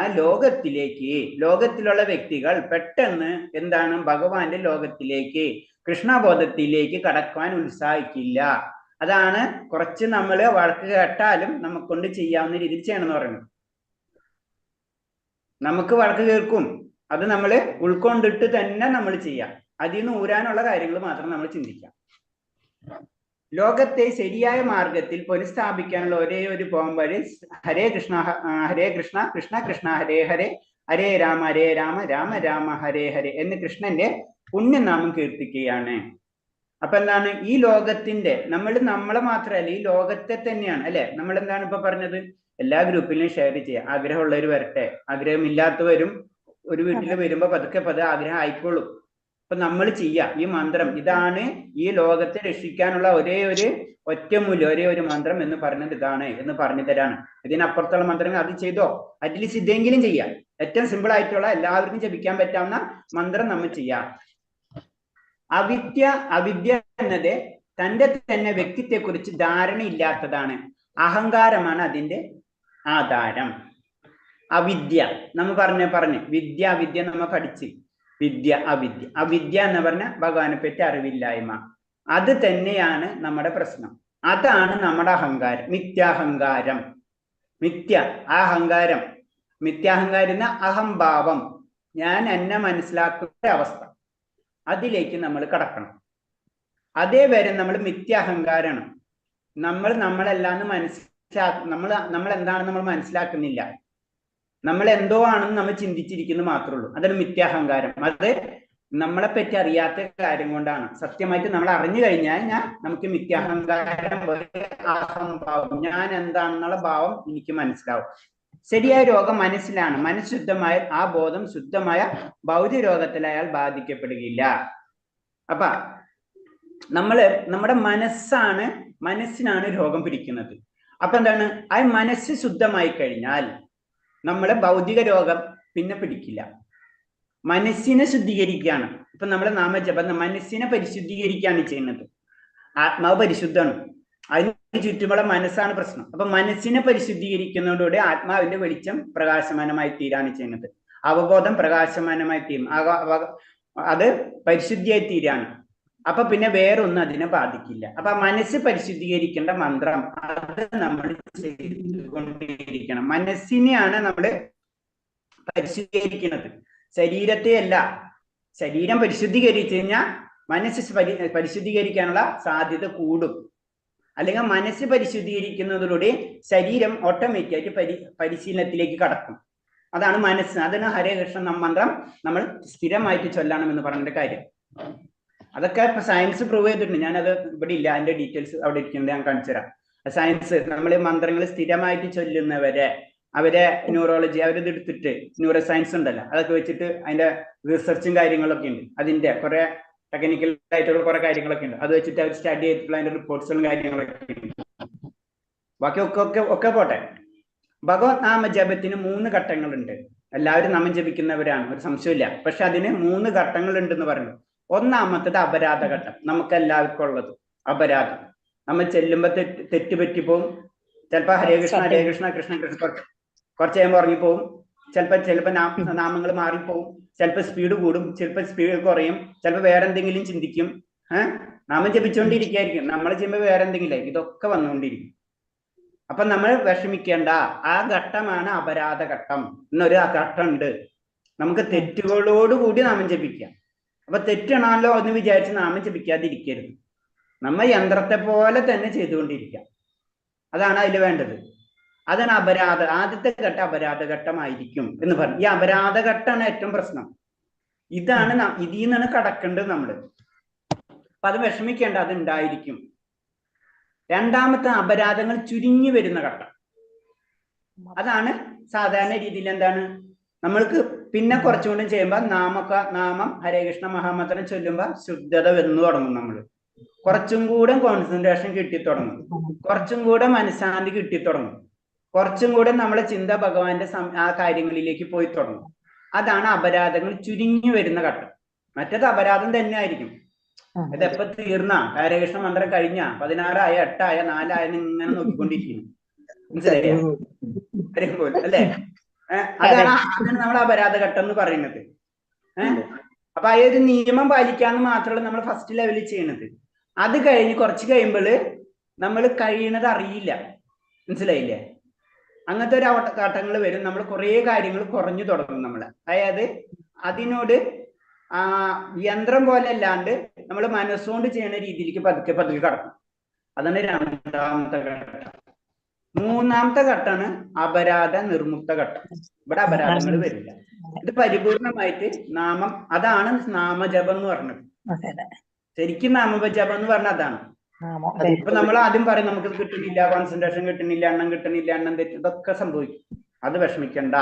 ലോകത്തിലുള്ള വ്യക്തികൾ പെട്ടെന്ന് എന്താണ് ഭഗവാന്റെ ലോകത്തിലേക്ക്, കൃഷ്ണബോധത്തിലേക്ക് കടക്കാൻ ഉത്സാഹിക്കില്ല. അതാണ് കുറച്ച് നമ്മൾ വഴക്ക് കേട്ടാലും നമുക്കൊണ്ട് ചെയ്യാവുന്ന രീതിയിൽ ചെയ്യണമെന്ന് പറയുന്നത്. നമുക്ക് വഴക്ക് കേൾക്കും, അത് നമ്മൾ ഉൾക്കൊണ്ടിട്ട് തന്നെ നമ്മൾ ചെയ്യാം. അതിൽ നിന്ന് ഊരാനുള്ള കാര്യങ്ങൾ മാത്രം നമ്മൾ ചിന്തിക്കാം. ലോകത്തെ ശരിയായ മാർഗത്തിൽ പുനഃസ്ഥാപിക്കാനുള്ള ഒരേ ഒരു പോംവഴി ഹരേ കൃഷ്ണ കൃഷ്ണ കൃഷ്ണ ഹരേ ഹരേ, ഹരേ രാമ രാമ രാമ ഹരേ ഹരേ എന്ന് കൃഷ്ണന്റെ പുണ്യനാമം കീർത്തിക്കുകയാണ്. അപ്പൊ എന്താണ് ഈ ലോകത്തിന്റെ, നമ്മളെ മാത്രമല്ല ഈ ലോകത്തെ തന്നെയാണ് അല്ലെ. നമ്മൾ എന്താണ് ഇപ്പൊ പറഞ്ഞത്? എല്ലാ ഗ്രൂപ്പിലും ഷെയർ ചെയ്യാം. ആഗ്രഹമുള്ളവർ വരട്ടെ, ആഗ്രഹമില്ലാത്തവരും ഒരു വീട്ടിൽ വരുമ്പോ പതുക്കെ ആഗ്രഹം ആയിക്കോളും. അപ്പൊ നമ്മൾ ഈ മന്ത്രം ഇതാണ് ഈ ലോകത്തെ രക്ഷിക്കാനുള്ള ഒരേ ഒരു ഒറ്റമൂല്യം, ഒരേ ഒരു മന്ത്രം എന്ന് പറഞ്ഞത് ഇതാണ് എന്ന് പറഞ്ഞു തരാണ്. ഇതിനപ്പുറത്തുള്ള മന്ത്രങ്ങൾ അത് ചെയ്തോ, അറ്റ്ലീസ്റ്റ് ഇതെങ്കിലും ചെയ്യാം. ഏറ്റവും സിമ്പിൾ ആയിട്ടുള്ള എല്ലാവർക്കും ജപിക്കാൻ പറ്റാവുന്ന മന്ത്രം നമ്മൾ ചെയ്യാം. അവിദ്യ എന്നത് തന്റെ തന്നെ വ്യക്തിത്വത്തെ കുറിച്ച് ധാരണയില്ലാത്തതാണ്. അഹങ്കാരമാണ് അതിന്റെ ആധാരം. അവിദ്യ നമ്മൾ പറഞ്ഞു വിദ്യ നമ്മൾ പഠിച്ച് അവിദ്യ എന്ന് പറഞ്ഞ ഭഗവാനെ പറ്റി അറിവില്ലായ്മ. അത് തന്നെയാണ് നമ്മുടെ പ്രശ്നം. അതാണ് നമ്മുടെ അഹങ്കാരം, മിഥ്യാഹങ്കാരം. മിഥ്യാഹങ്കാരം അഹംഭാവം, ഞാൻ എന്നെ മനസ്സിലാക്കുന്ന അവസ്ഥ. അതിലേക്ക് നമ്മൾ കടക്കണം. അതേവരെ നമ്മൾ മിഥ്യാഹങ്കാരാണ്. നമ്മളെല്ലാന്ന് നമ്മൾ എന്താണെന്ന് നമ്മൾ മനസ്സിലാക്കുന്നില്ല. നമ്മൾ എന്തോ ആണെന്ന് നമ്മൾ ചിന്തിച്ചിരിക്കുന്നു മാത്രമേ ഉള്ളൂ. അതൊരു മിഥ്യാഹങ്കാരം. അത് നമ്മളെ പറ്റി അറിയാത്ത കാര്യം കൊണ്ടാണ്. സത്യമായിട്ട് നമ്മൾ അറിഞ്ഞു കഴിഞ്ഞാൽ നമുക്ക് മിഥ്യാഹങ്കാരം, അഹംഭാവം, ഞാൻ എന്താണെന്നുള്ള ഭാവം എനിക്ക് മനസ്സിലാവും. ശരിയായ രോഗം മനസ്സിലാണ്. മനസ്സ് ശുദ്ധമായ ആ ബോധം ശുദ്ധമായ ഭൗതിക രോഗത്തിൽ അയാൾ ബാധിക്കപ്പെടുകയില്ല. അപ്പൊ നമ്മുടെ മനസ്സിനാണ് രോഗം പിടിക്കുന്നത്. അപ്പൊ എന്താണ്, ആ മനസ്സ് ശുദ്ധമായി കഴിഞ്ഞാൽ നമ്മളെ ഭൗതിക രോഗം പിന്നെ പിടിക്കില്ല. മനസ്സിനെ ശുദ്ധീകരിക്കുകയാണ്. ഇപ്പൊ നമ്മളെ നാമജപം മനസ്സിനെ പരിശുദ്ധീകരിക്കുകയാണ് ചെയ്യുന്നത്. ആത്മാവ് പരിശുദ്ധമാണ്, അതിന് ചുറ്റുമുള്ള മനസ്സാണ് പ്രശ്നം. അപ്പൊ മനസ്സിനെ പരിശുദ്ധീകരിക്കുന്നതോടുകൂടി ആത്മാവിന്റെ വെളിച്ചം പ്രകാശമാനമായി തീരാണ് ചെയ്യുന്നത്. അവബോധം പ്രകാശമാനമായി തീരും, അത് പരിശുദ്ധിയായി തീരാണ്. അപ്പൊ പിന്നെ വേറൊന്നും അതിനെ ബാധിക്കില്ല. അപ്പൊ മനസ്സ് പരിശുദ്ധീകരിക്കേണ്ട മന്ത്രം അത് നമ്മൾ ചെയ്തുകൊണ്ടിരിക്കണം. മനസ്സിനെയാണ് നമ്മൾ പരിശുദ്ധീകരിക്കുന്നത്, ശരീരത്തെ അല്ല. ശരീരം പരിശുദ്ധീകരിച്ചു കഴിഞ്ഞാൽ മനസ്സ് പരിശുദ്ധീകരിക്കാനുള്ള സാധ്യത കൂടും. അല്ലെങ്കിൽ മനസ്സ് പരിശുദ്ധീകരിക്കുന്നതിലൂടെ ശരീരം ഓട്ടോമാറ്റിക്കായിട്ട് പരിശീലനത്തിലേക്ക് കടക്കും. അതാണ് മനസ്സ്. അതിന് ഹരേ കൃഷ്ണ മന്ത്രം നമ്മൾ സ്ഥിരമായിട്ട് ചൊല്ലണം എന്ന് പറഞ്ഞ കാര്യം. അതൊക്കെ ഇപ്പൊ സയൻസ് പ്രൂവ് ചെയ്തിട്ടുണ്ട്. ഞാനത് ഇവിടെ ഇല്ല, അതിന്റെ ഡീറ്റെയിൽസ് അവിടെ ഇരിക്കുന്നത് ഞാൻ കാണിച്ചു തരാം. സയൻസ് നമ്മൾ മന്ത്രങ്ങൾ സ്ഥിരമായിട്ട് ചൊല്ലുന്നവരെ അവരെ ന്യൂറോളജി അവരിത് എടുത്തിട്ട് ന്യൂറോ സയൻസ് ഉണ്ടല്ലോ, അതൊക്കെ വെച്ചിട്ട് അതിന്റെ റിസർച്ചും കാര്യങ്ങളൊക്കെ ഉണ്ട്. അതിന്റെ കുറെ ടെക്നിക്കൽ ആയിട്ടുള്ള കുറെ കാര്യങ്ങളൊക്കെ ഉണ്ട്. അത് വെച്ചിട്ട് അവർ സ്റ്റഡി ചെയ്തിട്ടുള്ള അതിന്റെ റിപ്പോർട്ട്സുകളും കാര്യങ്ങളൊക്കെ ഉണ്ട്. ബാക്കി ഒക്കെ പോട്ടെ. ഭഗവത് നാമ ജപത്തിന് 3 ഘട്ടങ്ങളുണ്ട്. എല്ലാവരും നാമം ജപിക്കുന്നവരാണ്, ഒരു സംശയമില്ല. പക്ഷെ അതിന് 3 ഘട്ടങ്ങൾ ഉണ്ടെന്ന് പറഞ്ഞു. ഒന്നാമത്തത് അപരാധ ഘട്ടം. നമുക്ക് എല്ലാവർക്കും ഉള്ളത് അപരാധം. നമ്മൾ ചെല്ലുമ്പോ തെറ്റുപറ്റിപ്പോവും. ചിലപ്പോ ഹരേ കൃഷ്ണ ഹരേ കൃഷ്ണ കൃഷ്ണ കൃഷ്ണ കുറച്ച് കഴിയുമ്പോൾ ഉറങ്ങിപ്പോവും. ചിലപ്പോ നാമങ്ങൾ മാറിപ്പോവും. ചിലപ്പോ സ്പീഡ് കൂടും, ചിലപ്പോ സ്പീഡ് കുറയും, ചിലപ്പോ വേറെ എന്തെങ്കിലും ചിന്തിക്കും. നാമം ജപിച്ചുകൊണ്ടിരിക്കുകയായിരിക്കും, നമ്മൾ ചെയ്യുമ്പോൾ വേറെ എന്തെങ്കിലും. ഇതൊക്കെ വന്നുകൊണ്ടിരിക്കും. അപ്പൊ നമ്മൾ വിഷമിക്കേണ്ട. ആ ഘട്ടമാണ് അപരാധ ഘട്ടം എന്നൊരു ഘട്ടമുണ്ട്. നമുക്ക് തെറ്റുകളോടുകൂടി നാമം ജപിക്കാം. അപ്പൊ തെറ്റാണല്ലോ എന്ന് വിചാരിച്ച് നാമം ജപിക്കാതിരിക്കരുത്. നമ്മ യന്ത്രത്തെ പോലെ തന്നെ ചെയ്തുകൊണ്ടിരിക്കാം. അതാണ് അതിൽ വേണ്ടത്. അതാണ് ആദ്യത്തെ ഘട്ടം അപരാധ ഘട്ടമായിരിക്കും എന്ന് പറഞ്ഞു. ഈ അപരാധ ഘട്ടമാണ് ഏറ്റവും പ്രശ്നം. ഇതിൽ നിന്നാണ് കടക്കേണ്ടത് നമ്മള്. അപ്പൊ അത് വിഷമിക്കേണ്ട, അത് ഉണ്ടായിരിക്കും. രണ്ടാമത്തെ അപരാധങ്ങൾ ചുരുങ്ങി വരുന്ന ഘട്ടം. അതാണ് സാധാരണ രീതിയിൽ എന്താണ് നമ്മൾക്ക് പിന്നെ കുറച്ചുകൊണ്ടും ചെയ്യുമ്പോൾ നാമം ഹരേ കൃഷ്ണ മഹാമന്ത്രം ചൊല്ലുമ്പോൾ ശുദ്ധത വന്നു തുടങ്ങും. നമ്മൾ കുറച്ചും കൂടെ കോൺസെൻട്രേഷൻ കിട്ടിത്തുടങ്ങും, കുറച്ചും കൂടെ മനഃശാന്തി കിട്ടിത്തുടങ്ങും, കുറച്ചും കൂടെ നമ്മളെ ചിന്ത ഭഗവാന്റെ ആ കാര്യങ്ങളിലേക്ക് പോയി തുടങ്ങും. അതാണ് അപരാധങ്ങൾ ചുരുങ്ങി വരുന്ന ഘട്ടം. മറ്റേത് അപരാധം തന്നെ ആയിരിക്കും. ഇതെപ്പോ തീർന്ന ഹരേ കൃഷ്ണ മന്ത്രം കഴിഞ്ഞ 16 ആയ 8 ആയ 4 ആയെന്ന് ഇങ്ങനെ നോക്കിക്കൊണ്ടിരിക്കുന്നു. മനസ്സിലായോ? അല്ലേ? അതാണ് നമ്മൾ അപരാധ ഘട്ടം എന്ന് പറയുന്നത്. അപ്പൊ ആ ഒരു നിയമം പാലിക്കാന്ന് മാത്രമല്ല നമ്മൾ ഫസ്റ്റ് ലെവലിൽ ചെയ്യുന്നത്. അത് കഴിഞ്ഞ് കുറച്ച് കഴിയുമ്പോൾ നമ്മൾ കഴിയണത് അറിയില്ല. മനസ്സിലായില്ലേ? അങ്ങനത്തെ ഒരു ഘട്ടങ്ങൾ വരും. നമ്മൾ കുറെ കാര്യങ്ങൾ കുറഞ്ഞു തുടങ്ങും നമ്മള്. അതായത് അതിനോട് യന്ത്രം പോലെ അല്ലാണ്ട് നമ്മൾ മനസ്സുകൊണ്ട് ചെയ്യുന്ന രീതിയിലേക്ക് പതുക്കെ കടക്കും. അതാണ് രണ്ടാമത്തെ ഘട്ടം. മൂന്നാമത്തെ ഘട്ടമാണ് അപരാധ നിർമുക്ത ഘട്ടം. ഇവിടെ അപരാധങ്ങൾ വരില്ല. ഇത് പരിപൂർണമായിട്ട് നാമം, അതാണ് നാമജപം എന്ന് പറഞ്ഞത്. ശരിക്കും നാമജപം എന്ന് പറഞ്ഞ അതാണ്. ഇപ്പൊ നമ്മൾ ആദ്യം പറയും നമുക്ക് കിട്ടുന്നില്ല, കോൺസെൻട്രേഷൻ കിട്ടുന്നില്ല, എണ്ണം കിട്ടുന്നില്ല, എണ്ണം തെറ്റും, ഇതൊക്കെ സംഭവിക്കും. അത് വിഷമിക്കണ്ട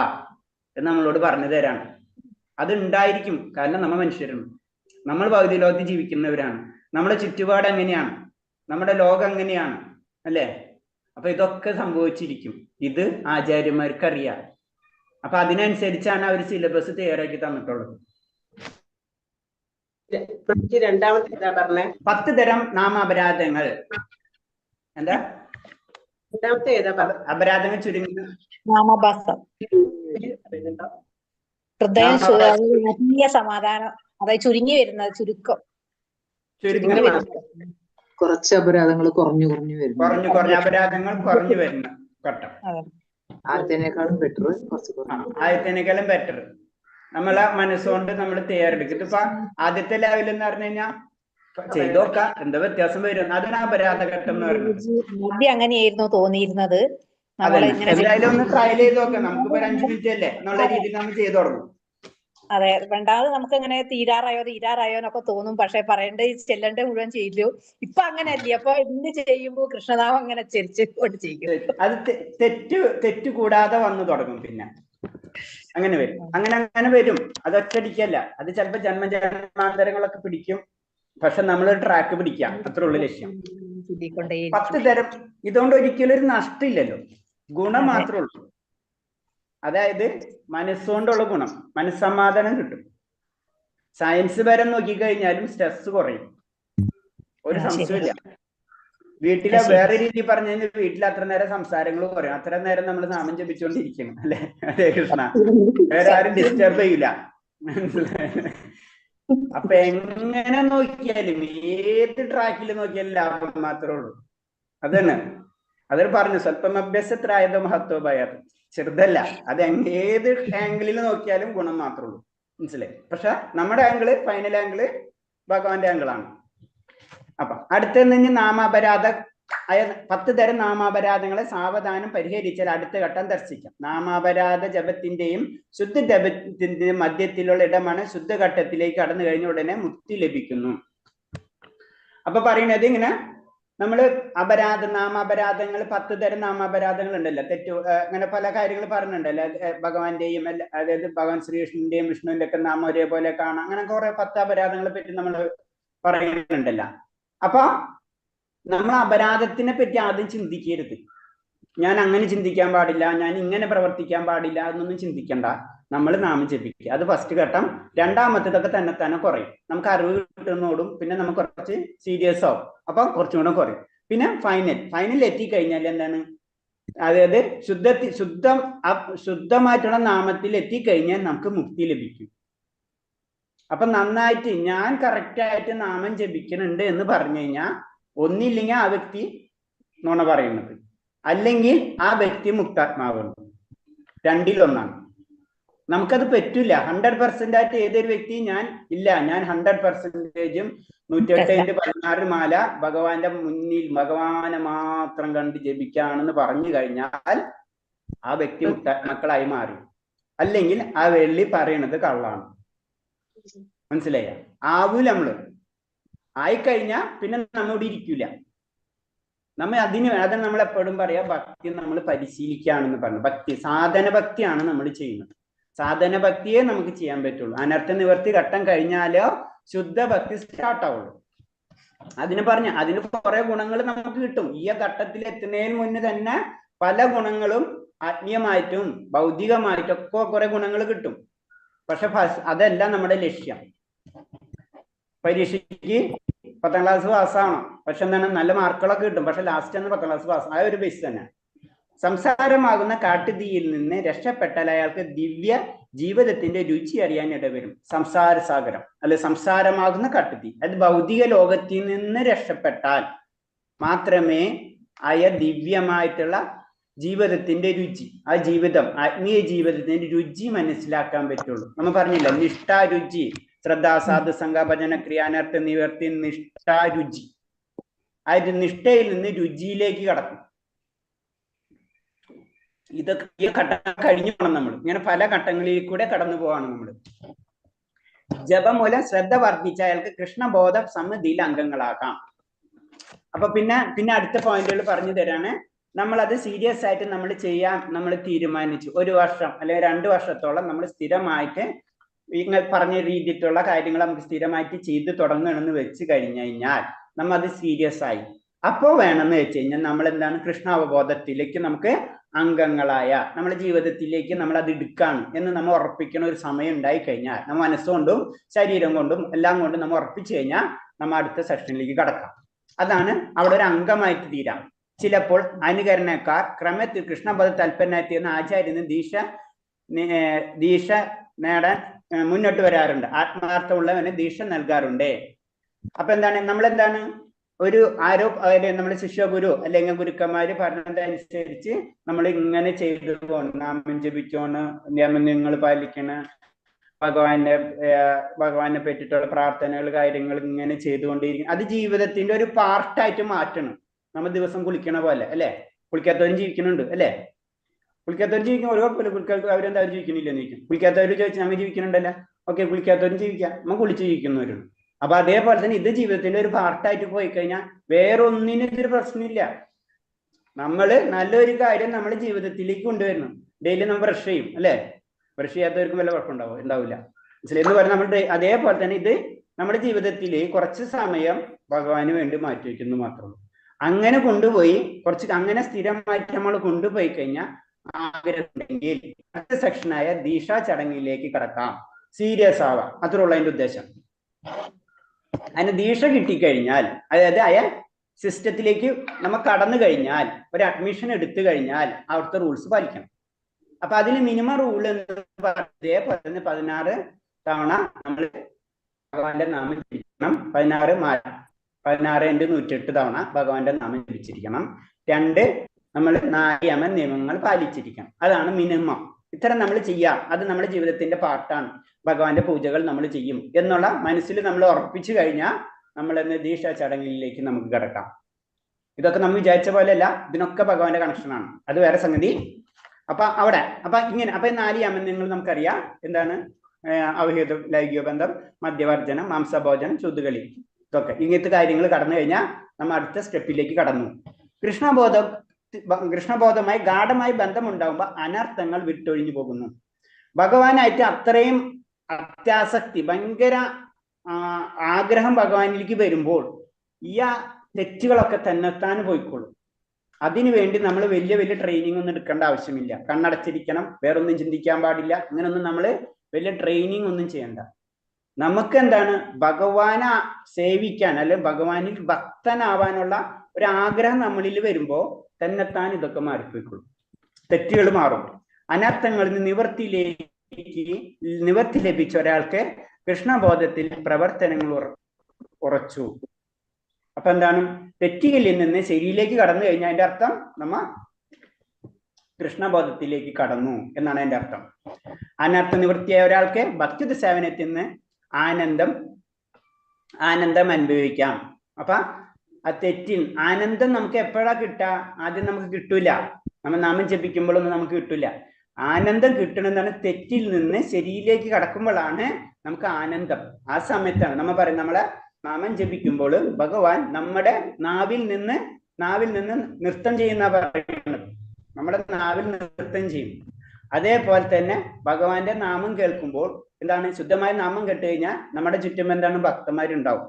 എന്ന് നമ്മളോട് പറഞ്ഞു തരാണ്. അത് ഉണ്ടായിരിക്കും, കാരണം നമ്മ മനുഷ്യരാണ്. നമ്മൾ ഭൗതിക ലോകത്ത് ജീവിക്കുന്നവരാണ്. നമ്മുടെ ചുറ്റുപാട് എങ്ങനെയാണ്, നമ്മുടെ ലോകം എങ്ങനെയാണ്, അല്ലേ? അപ്പൊ ഇതൊക്കെ സംഭവിച്ചിരിക്കും. ഇത് ആചാര്യന്മാർക്ക് അറിയാം. അപ്പൊ അതിനനുസരിച്ചാണ് അവർ സിലബസ് തയ്യാറാക്കി തന്നിട്ടുള്ളത്. രണ്ടാമത്തെ എന്താ പറഞ്ഞേ? 10 തരം നാമാപരാധങ്ങൾ. എന്താ രണ്ടാമത്തെ ഏതാ പറഞ്ഞ? അപരാധങ്ങൾ ചുരുങ്ങി നാമഭാസം, ഹൃദയം ആത്മീയ സമാധാനം, അതായത് ചുരുങ്ങി വരുന്നത്, ചുരുക്കം. കുറച്ച് അപരാധങ്ങൾ കുറഞ്ഞു വരുന്നു. കുറഞ്ഞ അപരാധങ്ങൾ കുറഞ്ഞു വരുന്ന ഘട്ടം. ആദ്യത്തേനേക്കാളും ബെറ്റർ, ആദ്യത്തേനേക്കാളും ബെറ്റർ നമ്മളെ മനസ്സുകൊണ്ട് നമ്മൾ തയ്യാറെടുക്കും. ഇതിപ്പോ ആദ്യത്തെ ലെവൽ എന്ന് പറഞ്ഞു കഴിഞ്ഞാൽ ചെയ്തോക്കാം, എന്താ വ്യത്യാസം വരും, അതാണ് അപരാധ ഘട്ടം എന്ന് പറയുന്നത്. ആദ്യം അങ്ങനെയായിരുന്നു തോന്നിയിരുന്നത്. എന്തായാലും ഒന്ന് ട്രയൽ ചെയ്ത് നോക്കാം. നമുക്കിപ്പോ 5 മിനിറ്റ് അല്ലേ എന്നുള്ള രീതിയിൽ നമ്മൾ ചെയ്തു തുടങ്ങും. അതെ, രണ്ടാമത് നമുക്ക് ഇങ്ങനെ തീരാറായോ എന്നൊക്കെ തോന്നും. പക്ഷെ ചെല്ലണ്ട മുഴുവൻ ചെയ്തു. ഇപ്പൊ അങ്ങനെയല്ലേ. അപ്പൊ എന്ത് ചെയ്യുമ്പോ കൃഷ്ണനാമം അങ്ങനെ ചരിച്ചുകൊണ്ട് ചെയ്യും. അത് തെറ്റ് കൂടാതെ വന്നു തുടങ്ങും. പിന്നെ അങ്ങനെ വരും, അങ്ങനെ വരും. അത് ഒറ്റടിക്കല്ല. അത് ചിലപ്പോ ജന്മജന്മാന്തരങ്ങളൊക്കെ പിടിക്കും. പക്ഷെ നമ്മളൊരു ട്രാക്ക് പിടിക്കാം, അത്രേ ഉള്ളു ലക്ഷ്യം. 10 തരം. ഇതുകൊണ്ട് ഒരിക്കലും ഒരു നഷ്ടമില്ലല്ലോ, ഗുണം മാത്രമേ ഉള്ളൂ. അതായത് മനസ്സുകൊണ്ടുള്ള ഗുണം, മനസ്സമാധാനം കിട്ടും. സയൻസ് പരം നോക്കിക്കഴിഞ്ഞാലും സ്ട്രെസ് കുറയും, ഒരു സംശയമില്ല. വീട്ടിലെ വേറെ രീതി പറഞ്ഞു കഴിഞ്ഞാൽ വീട്ടിൽ അത്ര നേരം സംസാരങ്ങൾ കുറയും. അത്ര നേരം നമ്മൾ നാമം ജപിച്ചുകൊണ്ടിരിക്കണം, അല്ലെ? ഹരേ കൃഷ്ണ. വേറെ ആരും ഡിസ്റ്റർബ് ചെയ്യൂല. അപ്പൊ എങ്ങനെ നോക്കിയാലും ഏത് ട്രാക്കിൽ നോക്കിയാലും ലാഭം മാത്രമേ ഉള്ളൂ. അതന്നെ അതിൽ പറഞ്ഞു, സ്വല്പം അഭ്യാസത്രായതോ മഹത്വ ഭയാത്. ചെറുതല്ല, അത് ഏത് ആംഗിളിൽ നോക്കിയാലും ഗുണം മാത്രമേ ഉള്ളൂ. മനസ്സിലായി? പക്ഷെ നമ്മുടെ ആംഗിള്, ഫൈനൽ ആംഗിള് ഭഗവാന്റെ ആംഗിളാണ്. അപ്പൊ അടുത്ത നാമാപരാധ 10 തരം നാമാപരാധങ്ങളെ സാവധാനം പരിഹരിച്ചാൽ അടുത്ത ഘട്ടം ദർശിക്കാം. നാമാപരാധ ജപത്തിന്റെയും ശുദ്ധ ജപത്തിന്റെയും മധ്യത്തിലുള്ള ഇടമാണ്. ശുദ്ധഘട്ടത്തിലേക്ക് കടന്നു കഴിഞ്ഞ ഉടനെ മുക്തി ലഭിക്കുന്നു. അപ്പൊ പറയുന്നത് ഇങ്ങനെ, നമ്മള് നാമാപരാധങ്ങൾ 10 തരം നാമാപരാധങ്ങൾ ഉണ്ടല്ലോ. അങ്ങനെ പല കാര്യങ്ങൾ പറഞ്ഞിട്ടുണ്ടല്ലോ. ഭഗവാന്റെയും അതായത് ഭഗവാൻ ശ്രീകൃഷ്ണന്റെയും വിഷ്ണുവിന്റെ ഒക്കെ നാമം ഒരേപോലെ കാണാം. അങ്ങനെ കുറെ 10 അപരാധങ്ങളെ പറ്റി നമ്മൾ പറയുന്നുണ്ടല്ലോ. അപ്പൊ നമ്മൾ അപരാധത്തിനെ പറ്റി ആദ്യം ചിന്തിക്കരുത്. ഞാൻ അങ്ങനെ ചിന്തിക്കാൻ പാടില്ല, ഞാൻ ഇങ്ങനെ പ്രവർത്തിക്കാൻ പാടില്ല എന്നൊന്നും ചിന്തിക്കണ്ട. നമ്മൾ നാമം ജപിക്കുക, അത് ഫസ്റ്റ് ഘട്ടം. രണ്ടാമത്തേതൊക്കെ തന്നെ കുറയും. നമുക്ക് അറിവ് കിട്ടുന്നതോടും പിന്നെ നമുക്ക് കുറച്ച് സീരിയസ് ആവും. അപ്പൊ കുറച്ചും കൂടെ കുറയും. പിന്നെ ഫൈനൽ എത്തിക്കഴിഞ്ഞാൽ എന്താണ്, അതായത് ശുദ്ധമായിട്ടുള്ള നാമത്തിൽ എത്തിക്കഴിഞ്ഞാൽ നമുക്ക് മുക്തി ലഭിക്കും. അപ്പൊ നന്നായിട്ട് ഞാൻ കറക്റ്റായിട്ട് നാമം ജപിക്കുന്നുണ്ട് എന്ന് പറഞ്ഞു കഴിഞ്ഞാൽ ഒന്നില്ലെങ്കിൽ ആ വ്യക്തി നുണ പറയുന്നത്, അല്ലെങ്കിൽ ആ വ്യക്തി മുക്താത്മാവാണ്. രണ്ടിലൊന്നാണ്. നമുക്കത് പറ്റില്ല. 100% ആയിട്ട് ഏതൊരു വ്യക്തി ഞാൻ 100%ഉം 108/16 മാല ഭഗവാന്റെ മുന്നിൽ ഭഗവാനെ മാത്രം കണ്ട് ജപിക്കാണെന്ന് പറഞ്ഞു കഴിഞ്ഞാൽ ആ വ്യക്തി മുക്താത്മാക്കളായി മാറി. അല്ലെങ്കിൽ ആ വെള്ളി പറയണത് കള്ളാണ്. മനസ്സിലായ? ആവൂല. നമ്മള് ആയിക്കഴിഞ്ഞാൽ പിന്നെ നമ്മോട് ഇരിക്കൂല. അതാണ് നമ്മൾ എപ്പോഴും പറയാ, ഭക്തി നമ്മൾ പരിശീലിക്കുകയാണെന്ന് പറഞ്ഞു. സാധന ഭക്തിയാണ് നമ്മൾ ചെയ്യുന്നത്. സാധന ഭക്തിയെ നമുക്ക് ചെയ്യാൻ പറ്റുള്ളൂ. അനർത്ഥ നിവർത്തി ഘട്ടം കഴിഞ്ഞാലോ ശുദ്ധ ഭക്തി സ്റ്റാർട്ട് ആവുള്ളൂ. അതിന് കുറെ ഗുണങ്ങൾ നമുക്ക് കിട്ടും. ഈ ഘട്ടത്തിൽ എത്തുന്നതിന് മുന്നേ തന്നെ പല ഗുണങ്ങളും ആത്മീയമായിട്ടും ഭൗതികമായിട്ടും ഒക്കെ കുറെ ഗുണങ്ങൾ കിട്ടും. പക്ഷെ അതല്ല നമ്മുടെ ലക്ഷ്യം. പരീക്ഷയ്ക്ക് 10ാം ക്ലാസ് പാസ്സാവണം. പക്ഷെ എന്താണ്, നല്ല മാർക്കുകളൊക്കെ കിട്ടും. പക്ഷെ ലാസ്റ്റ് ആണ് 10ാം ക്ലാസ് പാസ്. ആ ഒരു ബേസ് തന്നെ. സംസാരമാകുന്ന കാട്ടുതീയിൽ നിന്ന് രക്ഷപ്പെട്ടാൽ അയാൾക്ക് ദിവ്യ ജീവിതത്തിന്റെ രുചി അറിയാൻ ഇടവരും. സംസാര സാഗരം അല്ലെ സംസാരമാകുന്ന കാട്ടുതീ, അത് ഭൗതിക ലോകത്തിൽ നിന്ന് രക്ഷപ്പെട്ടാൽ മാത്രമേ ദിവ്യമായിട്ടുള്ള ജീവിതത്തിന്റെ രുചി, ആ ജീവിതം, ആത്മീയ ജീവിതത്തിന്റെ രുചി മനസ്സിലാക്കാൻ പറ്റുള്ളൂ. നമ്മൾ പറഞ്ഞില്ല, നിഷ്ഠാരുചി, ശ്രദ്ധാസാധു സംഘഭജന ക്രിയാനർത്ഥ നിവർത്തി നിഷ്ഠാരുചി. ആ നിഷ്ഠയിൽ നിന്ന് രുചിയിലേക്ക് കടക്കും. ഇതൊക്കെ ഈ ഘട്ടം കഴിഞ്ഞു പോകണം. നമ്മൾ ഇങ്ങനെ പല ഘട്ടങ്ങളിൽ കൂടെ കടന്നു പോവാണ് നമ്മൾ. ജപം മൂലം ശ്രദ്ധ വർദ്ധിച്ച അയാൾക്ക് കൃഷ്ണബോധ സമിതിയിൽ അംഗങ്ങളാക്കാം. അപ്പൊ പിന്നെ അടുത്ത പോയിന്റുകൾ പറഞ്ഞു തരാണ്. നമ്മളത് സീരിയസ് ആയിട്ട് നമ്മൾ ചെയ്യാൻ നമ്മൾ തീരുമാനിച്ചു. 1 വർഷം അല്ലെങ്കിൽ 2 വർഷത്തോളം നമ്മൾ സ്ഥിരമായിട്ട് ഇങ്ങനെ പറഞ്ഞ രീതിയിലുള്ള കാര്യങ്ങൾ നമുക്ക് സ്ഥിരമായിട്ട് ചെയ്ത് തുടങ്ങണമെന്ന് വെച്ച് കഴിഞ്ഞു കഴിഞ്ഞാൽ നമ്മൾ അത് സീരിയസ് ആയി. അപ്പോൾ വേണമെന്ന് വെച്ച് കഴിഞ്ഞാൽ നമ്മൾ എന്താണ് കൃഷ്ണാവബോധത്തിലേക്ക് നമുക്ക് അംഗങ്ങളായ നമ്മുടെ ജീവിതത്തിലേക്ക് നമ്മൾ അത് എടുക്കാണ് എന്ന് നമ്മൾ ഉറപ്പിക്കുന്ന ഒരു സമയം ഉണ്ടായി കഴിഞ്ഞാൽ നമ്മൾ മനസ്സുകൊണ്ടും ശരീരം കൊണ്ടും എല്ലാം കൊണ്ടും നമ്മൾ ഉറപ്പിച്ചു കഴിഞ്ഞാൽ നമ്മൾ അടുത്ത സെക്ഷനിലേക്ക് കടക്കാം. അതാണ് അവിടെ ഒരു അംഗമായിട്ട് തീരാം. ചിലപ്പോൾ അനുകരണക്കാർ ക്രമത്തിൽ കൃഷ്ണബോധ തൽപ്പന്നായിത്തീർന്ന ആചാര്യന് ദീക്ഷ നേടാൻ മുന്നോട്ട് വരാറുണ്ട്. ആത്മാർത്ഥമുള്ളവന് ദീക്ഷ നൽകാറുണ്ട്. അപ്പൊ എന്താണ് നമ്മളെന്താണ് ഒരു നമ്മുടെ ശിഷ്യഗുരു അല്ലെങ്കിൽ ഗുരുക്കന്മാര് പറഞ്ഞതനുസരിച്ച് നമ്മൾ ഇങ്ങനെ ചെയ്തു പോകണം. നാമം ജപിച്ചോണ്, നിയമങ്ങൾ പാലിക്കണ, ഭഗവാനെ പറ്റിയിട്ടുള്ള പ്രാർത്ഥനകൾ കാര്യങ്ങൾ ഇങ്ങനെ ചെയ്തുകൊണ്ടിരിക്കണം. അത് ജീവിതത്തിന്റെ ഒരു പാർട്ടായിട്ട് മാറ്റണം. നമ്മൾ ദിവസം കുളിക്കണ പോലെ അല്ലെ, കുളിക്കാത്തവരും ജീവിക്കുന്നുണ്ട് അല്ലെ, കുളിക്കാത്തവർ ജീവിക്കും, ഒരു കുഴപ്പമില്ല. കുളിക്കാത്ത അവരെന്താ അവർ ജീവിക്കുന്നില്ലെന്ന് ചോദിക്കും. കുളിക്കാത്തവർ ചോദിച്ചാൽ നമ്മൾ ജീവിക്കുന്നുണ്ടല്ലോ, ഓക്കെ കുളിക്കാത്തവരും ജീവിക്കാം, നമ്മൾ കുളിച്ച് ജീവിക്കുന്നവരുണ്ട്. അപ്പൊ അതേപോലെ തന്നെ ഇത് ജീവിതത്തിന്റെ ഒരു പാർട്ടായിട്ട് പോയി കഴിഞ്ഞാൽ വേറൊന്നിനും ഇതൊരു പ്രശ്നമില്ല. നമ്മള് നല്ലൊരു കാര്യം നമ്മുടെ ജീവിതത്തിലേക്ക് കൊണ്ടുവരണം. ഡെയിലി നമ്മൾ ബ്രഷ് ചെയ്യും അല്ലെ, ബ്രഷ് ചെയ്യാത്തവർക്കും വല്ല കുഴപ്പമുണ്ടാവും? ഉണ്ടാവില്ല. എന്ന് പറഞ്ഞാൽ നമ്മൾ അതേപോലെ തന്നെ ഇത് നമ്മുടെ ജീവിതത്തിൽ കുറച്ച് സമയം ഭഗവാന് വേണ്ടി മാറ്റി വയ്ക്കുന്നു മാത്രമേ. അങ്ങനെ കൊണ്ടുപോയി അങ്ങനെ സ്ഥിരമായിട്ട് നമ്മൾ കൊണ്ടുപോയി കഴിഞ്ഞാൽ ആഗ്രഹമുണ്ടെങ്കിൽ അടുത്ത സെക്ഷനായ ദീക്ഷാ ചടങ്ങിലേക്ക് കടക്കാം. സീരിയസ് ആവാം, അത്രയുള്ള അതിന്റെ ഉദ്ദേശം. അതിന് ദീക്ഷ കിട്ടിക്കഴിഞ്ഞാൽ, അതായത് സിസ്റ്റത്തിലേക്ക് നമ്മൾ കടന്നു കഴിഞ്ഞാൽ, ഒരു അഡ്മിഷൻ എടുത്തു കഴിഞ്ഞാൽ അവിടുത്തെ റൂൾസ് പാലിക്കണം. അപ്പൊ അതിന് മിനിമം റൂൾ എന്ന് അതേപോലെ തന്നെ 16 തവണ നമ്മൾ ഭഗവാന്റെ നാമം ജപിക്കണം. 16 × 108 തവണ ഭഗവാന്റെ നാമം ജപിച്ചിരിക്കണം. 2 നമ്മൾ 4 യമ നിയമങ്ങൾ പാലിച്ചിരിക്കണം. അതാണ് മിനിമം. ഇത്തരം നമ്മൾ ചെയ്യാം. അത് നമ്മുടെ ജീവിതത്തിന്റെ പാർട്ടാണ്. ഭഗവാന്റെ പൂജകൾ നമ്മൾ ചെയ്യും എന്നുള്ള മനസ്സിൽ നമ്മൾ ഉറപ്പിച്ചു കഴിഞ്ഞാൽ നമ്മൾ ദീക്ഷാ ചടങ്ങിലേക്ക് നമുക്ക് കിടക്കാം. ഇതൊക്കെ നമ്മൾ വിചാരിച്ച പോലെയല്ല, ഇതിനൊക്കെ ഭഗവാന്റെ കണക്ഷനാണ്. അത് വേറെ സംഗതി. അപ്പൊ ഇങ്ങനെ 4 യമനങ്ങൾ നമുക്കറിയാം. എന്താണ്? അവഹിത ലൈംഗിക ബന്ധം, മദ്യവർജനം, മാംസഭോജനം, ചുതുകളി, ഇതൊക്കെ ഇങ്ങനത്തെ കാര്യങ്ങൾ കടന്നു കഴിഞ്ഞാൽ നമ്മൾ അടുത്ത സ്റ്റെപ്പിലേക്ക് കടന്നു. കൃഷ്ണബോധമായി ഗാഠമായി ബന്ധമുണ്ടാകുമ്പോൾ അനർത്ഥങ്ങൾ വിട്ടൊഴിഞ്ഞു പോകുന്നു. ഭഗവാനായിട്ട് അത്രയും അത്യാസക്തി, ഭയങ്കര ആഗ്രഹം ഭഗവാനിലേക്ക് വരുമ്പോൾ ഈ തെറ്റുകളൊക്കെ തന്നെത്താൻ പോയിക്കോളും. അതിനുവേണ്ടി നമ്മൾ വലിയ വലിയ ട്രെയിനിങ് ഒന്നും എടുക്കേണ്ട ആവശ്യമില്ല. കണ്ണടച്ചിരിക്കണം, വേറൊന്നും ചിന്തിക്കാൻ പാടില്ല, അങ്ങനൊന്നും നമ്മൾ വലിയ ട്രെയിനിങ് ഒന്നും ചെയ്യണ്ട. നമുക്ക് എന്താണ് ഭഗവാനെ സേവിക്കാൻ അല്ലെങ്കിൽ ഭഗവാനിൽ ഭക്തനാവാനുള്ള ഒരു ആഗ്രഹം നമ്മളിൽ വരുമ്പോൾ തന്നെത്താൻ ഇതൊക്കെ മാറിപ്പോയിക്കൊള്ളും. തെറ്റുകൾ മാറും. അനർത്ഥങ്ങളിൽ നിവർത്തി ലഭിച്ച ഒരാൾക്ക് കൃഷ്ണബോധത്തിൽ പ്രവർത്തനങ്ങൾ ഉറച്ചു. അപ്പൊ എന്താണ്? തെറ്റുകളിൽ നിന്ന് ശരിയിലേക്ക് കടന്നു കഴിഞ്ഞാൽ അതിന്റെ അർത്ഥം നമ്മ കൃഷ്ണബോധത്തിലേക്ക് കടന്നു എന്നാണ് അതിന്റെ അർത്ഥം. അനർത്ഥ നിവൃത്തിയായ ഒരാൾക്ക് ഭക്തി സേവനത്തിൽ നിന്ന് ആനന്ദം അനുഭവിക്കാം. അപ്പൊ ആ തെറ്റിൽ ആനന്ദം നമുക്ക് എപ്പോഴാ കിട്ടുക? ആദ്യം നമുക്ക് കിട്ടൂല. നമ്മൾ നാമം ജപിക്കുമ്പോഴൊന്നും നമുക്ക് കിട്ടൂല. ആനന്ദം കിട്ടണമെന്നാണ് തെറ്റിൽ നിന്ന് ശരിയിലേക്ക് കടക്കുമ്പോഴാണ് നമുക്ക് ആനന്ദം. ആ സമയത്താണ് നമ്മൾ പറയും, നമ്മളെ നാമം ജപിക്കുമ്പോൾ ഭഗവാൻ നമ്മുടെ നാവിൽ നിന്ന് നൃത്തം ചെയ്യുന്ന പറയുന്നത്. നമ്മുടെ നാവിൽ നൃത്തം ചെയ്യും. അതേപോലെ തന്നെ ഭഗവാന്റെ നാമം കേൾക്കുമ്പോൾ എന്താണ്? ശുദ്ധമായ നാമം കേട്ട് കഴിഞ്ഞാൽ നമ്മുടെ ചുറ്റും എന്താണ്? ഭക്തന്മാരുണ്ടാവും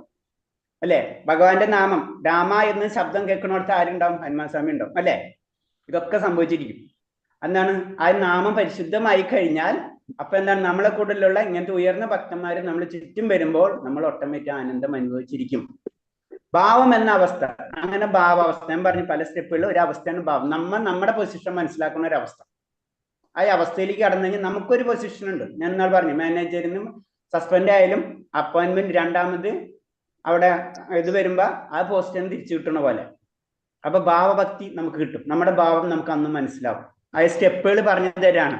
അല്ലെ? ഭഗവാന്റെ നാമം രാമ എന്ന് ശബ്ദം കേൾക്കുന്നിടത്ത് ആരുണ്ടാവും? ഹനുമാൻ സ്വാമി ഉണ്ടാവും അല്ലെ? ഇതൊക്കെ സംഭവിച്ചിരിക്കും. എന്താണ്? ആ നാമം പരിശുദ്ധമായി കഴിഞ്ഞാൽ അപ്പൊ എന്താണ്? നമ്മളെ കൂടുതലുള്ള ഇങ്ങനത്തെ ഉയർന്ന ഭക്തന്മാര് നമ്മൾ ചുറ്റും വരുമ്പോൾ നമ്മൾ ഓട്ടോമാറ്റിക് ആനന്ദം അനുഭവിച്ചിരിക്കും. ഭാവം എന്ന അവസ്ഥ, അങ്ങനെ ഭാവാവസ്ഥ ഞാൻ പറഞ്ഞു പല സ്റ്റെപ്പുകളിൽ ഒരു അവസ്ഥയാണ് ഭാവം. നമ്മുടെ പൊസിഷൻ മനസ്സിലാക്കുന്ന ഒരു അവസ്ഥ. ആ അവസ്ഥയിലേക്ക് കടന്നു കഴിഞ്ഞാൽ നമുക്കൊരു പൊസിഷൻ ഉണ്ട്. ഞാൻ എന്നാൽ പറഞ്ഞു, മാനേജറിന് സസ്പെൻഡ് ആയാലും അപ്പോയിന്റ്മെന്റ് രണ്ടാമത് അവിടെ ഇത് വരുമ്പോ ആ പോസ്റ്റിന് തിരിച്ചു കിട്ടുന്ന പോലെ. അപ്പൊ ഭാവഭക്തി നമുക്ക് കിട്ടും. നമ്മുടെ ഭാവം നമുക്ക് അന്ന് മനസ്സിലാവും. ആ സ്റ്റെപ്പുകൾ പറഞ്ഞു തരാണ്.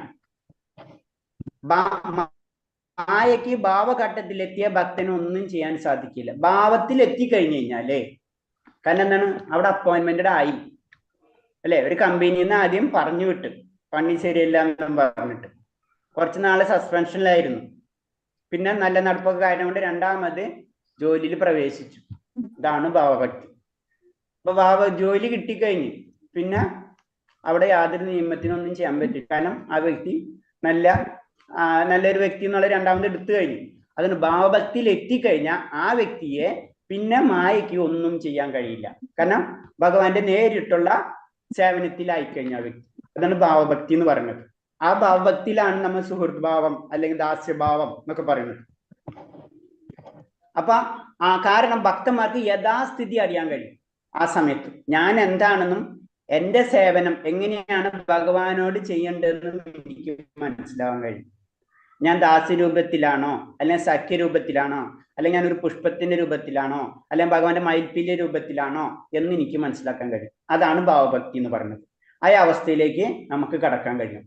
മായയ്ക്ക് ഭാവഘട്ടത്തിലെത്തിയ ഭക്തന് ഒന്നും ചെയ്യാൻ സാധിക്കില്ല. ഭാവത്തിൽ എത്തിക്കഴിഞ്ഞു കഴിഞ്ഞാലേ, കാരണം എന്താണ്? അവിടെ അപ്പോയിന്റ്മെന്റഡ് ആയി അല്ലെ? ഒരു കമ്പനിയിൽ നിന്ന് ആദ്യം പറഞ്ഞു വിട്ട് പണി ശരിയല്ല എന്നും പറഞ്ഞിട്ട് കുറച്ച് നാള് സസ്പെൻഷനിലായിരുന്നു. പിന്നെ നല്ല നടപ്പൊക്കെ കാര്യം കൊണ്ട് രണ്ടാമത് ജോലിയിൽ പ്രവേശിച്ചു. ഇതാണ് ഭാവഭക്തി. അപ്പൊ ജോലി കിട്ടിക്കഴിഞ്ഞ് പിന്നെ അവിടെ യാതൊരു നിയമത്തിനൊന്നും ചെയ്യാൻ പറ്റില്ല. കാരണം ആ വ്യക്തി നല്ല നല്ലൊരു വ്യക്തി എന്നുള്ള രണ്ടാമത് എടുത്തു കഴിഞ്ഞു. അതിന് ഭാവഭക്തിയിൽ എത്തിക്കഴിഞ്ഞാൽ ആ വ്യക്തിയെ പിന്നെ മായയ്ക്ക് ഒന്നും ചെയ്യാൻ കഴിയില്ല. കാരണം ഭഗവാന്റെ നേരിട്ടുള്ള സേവനത്തിലായി കഴിഞ്ഞ വ്യക്തി. അതാണ് ഭാവഭക്തി എന്ന് പറയുന്നത്. ആ ഭാവഭക്തിയിലാണ് നമ്മൾ സുഹൃത്ത് ഭാവം അല്ലെങ്കിൽ ദാസ്യഭാവം എന്നൊക്കെ പറയുന്നത്. അപ്പൊ കാരണം ഭക്തന്മാർക്ക് യഥാസ്ഥിതി അറിയാൻ കഴിയും. ആ സമയത്ത് ഞാൻ എന്താണെന്നും എന്റെ സേവനം എങ്ങനെയാണ് ഭഗവാനോട് ചെയ്യേണ്ടതെന്നും എനിക്ക് മനസ്സിലാവാൻ കഴിയും. ഞാൻ ദാസ്യരൂപത്തിലാണോ, അല്ലെങ്കിൽ സഖ്യരൂപത്തിലാണോ, അല്ലെങ്കിൽ ഞാനൊരു പുഷ്പത്തിന്റെ രൂപത്തിലാണോ, അല്ലെങ്കിൽ ഭഗവാന്റെ മയിൽപ്പീലിന്റെ രൂപത്തിലാണോ എന്ന് എനിക്ക് മനസ്സിലാക്കാൻ കഴിയും. അതാണ് ഭാവഭക്തി എന്ന് പറയുന്നത്. ആ അവസ്ഥയിലേക്ക് നമുക്ക് കടക്കാൻ കഴിയും.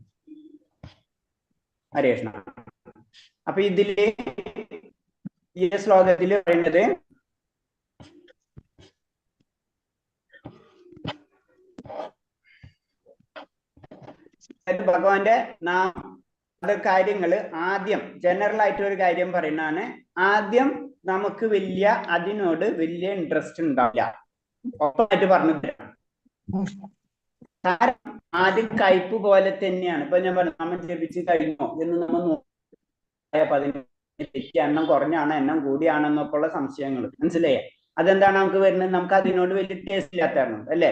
ഹരേ കൃഷ്ണ. അപ്പൊ ഇതില് ഈ ശ്ലോകത്തിൽ പറയുന്നത് ഭഗവാന്റെ അത് കാര്യങ്ങള് ആദ്യം ജനറൽ ആയിട്ട് ഒരു കാര്യം പറയുന്നതാണ്. ആദ്യം നമുക്ക് അതിനോട് വലിയ ഇൻട്രസ്റ്റ് ഉണ്ടാവില്ല. ഒപ്പമായിട്ട് പറഞ്ഞു തരാം. കാരണം ആദ്യം കയ്പ് പോലെ തന്നെയാണ്. ഇപ്പൊ ഞാൻ പറഞ്ഞു നമ്മൾ ജപിച്ച് കഴിഞ്ഞോ എന്ന് നമ്മൾ എണ്ണം കുറഞ്ഞാണ് എണ്ണം കൂടിയാണെന്നൊക്കെ ഉള്ള സംശയങ്ങൾ മനസ്സിലായേ. അതെന്താണ് നമുക്ക് വരുന്നത്? നമുക്ക് അതിനോട് വലിയ ടേസ്റ്റ് ഇല്ലാത്തതാണ് അല്ലേ.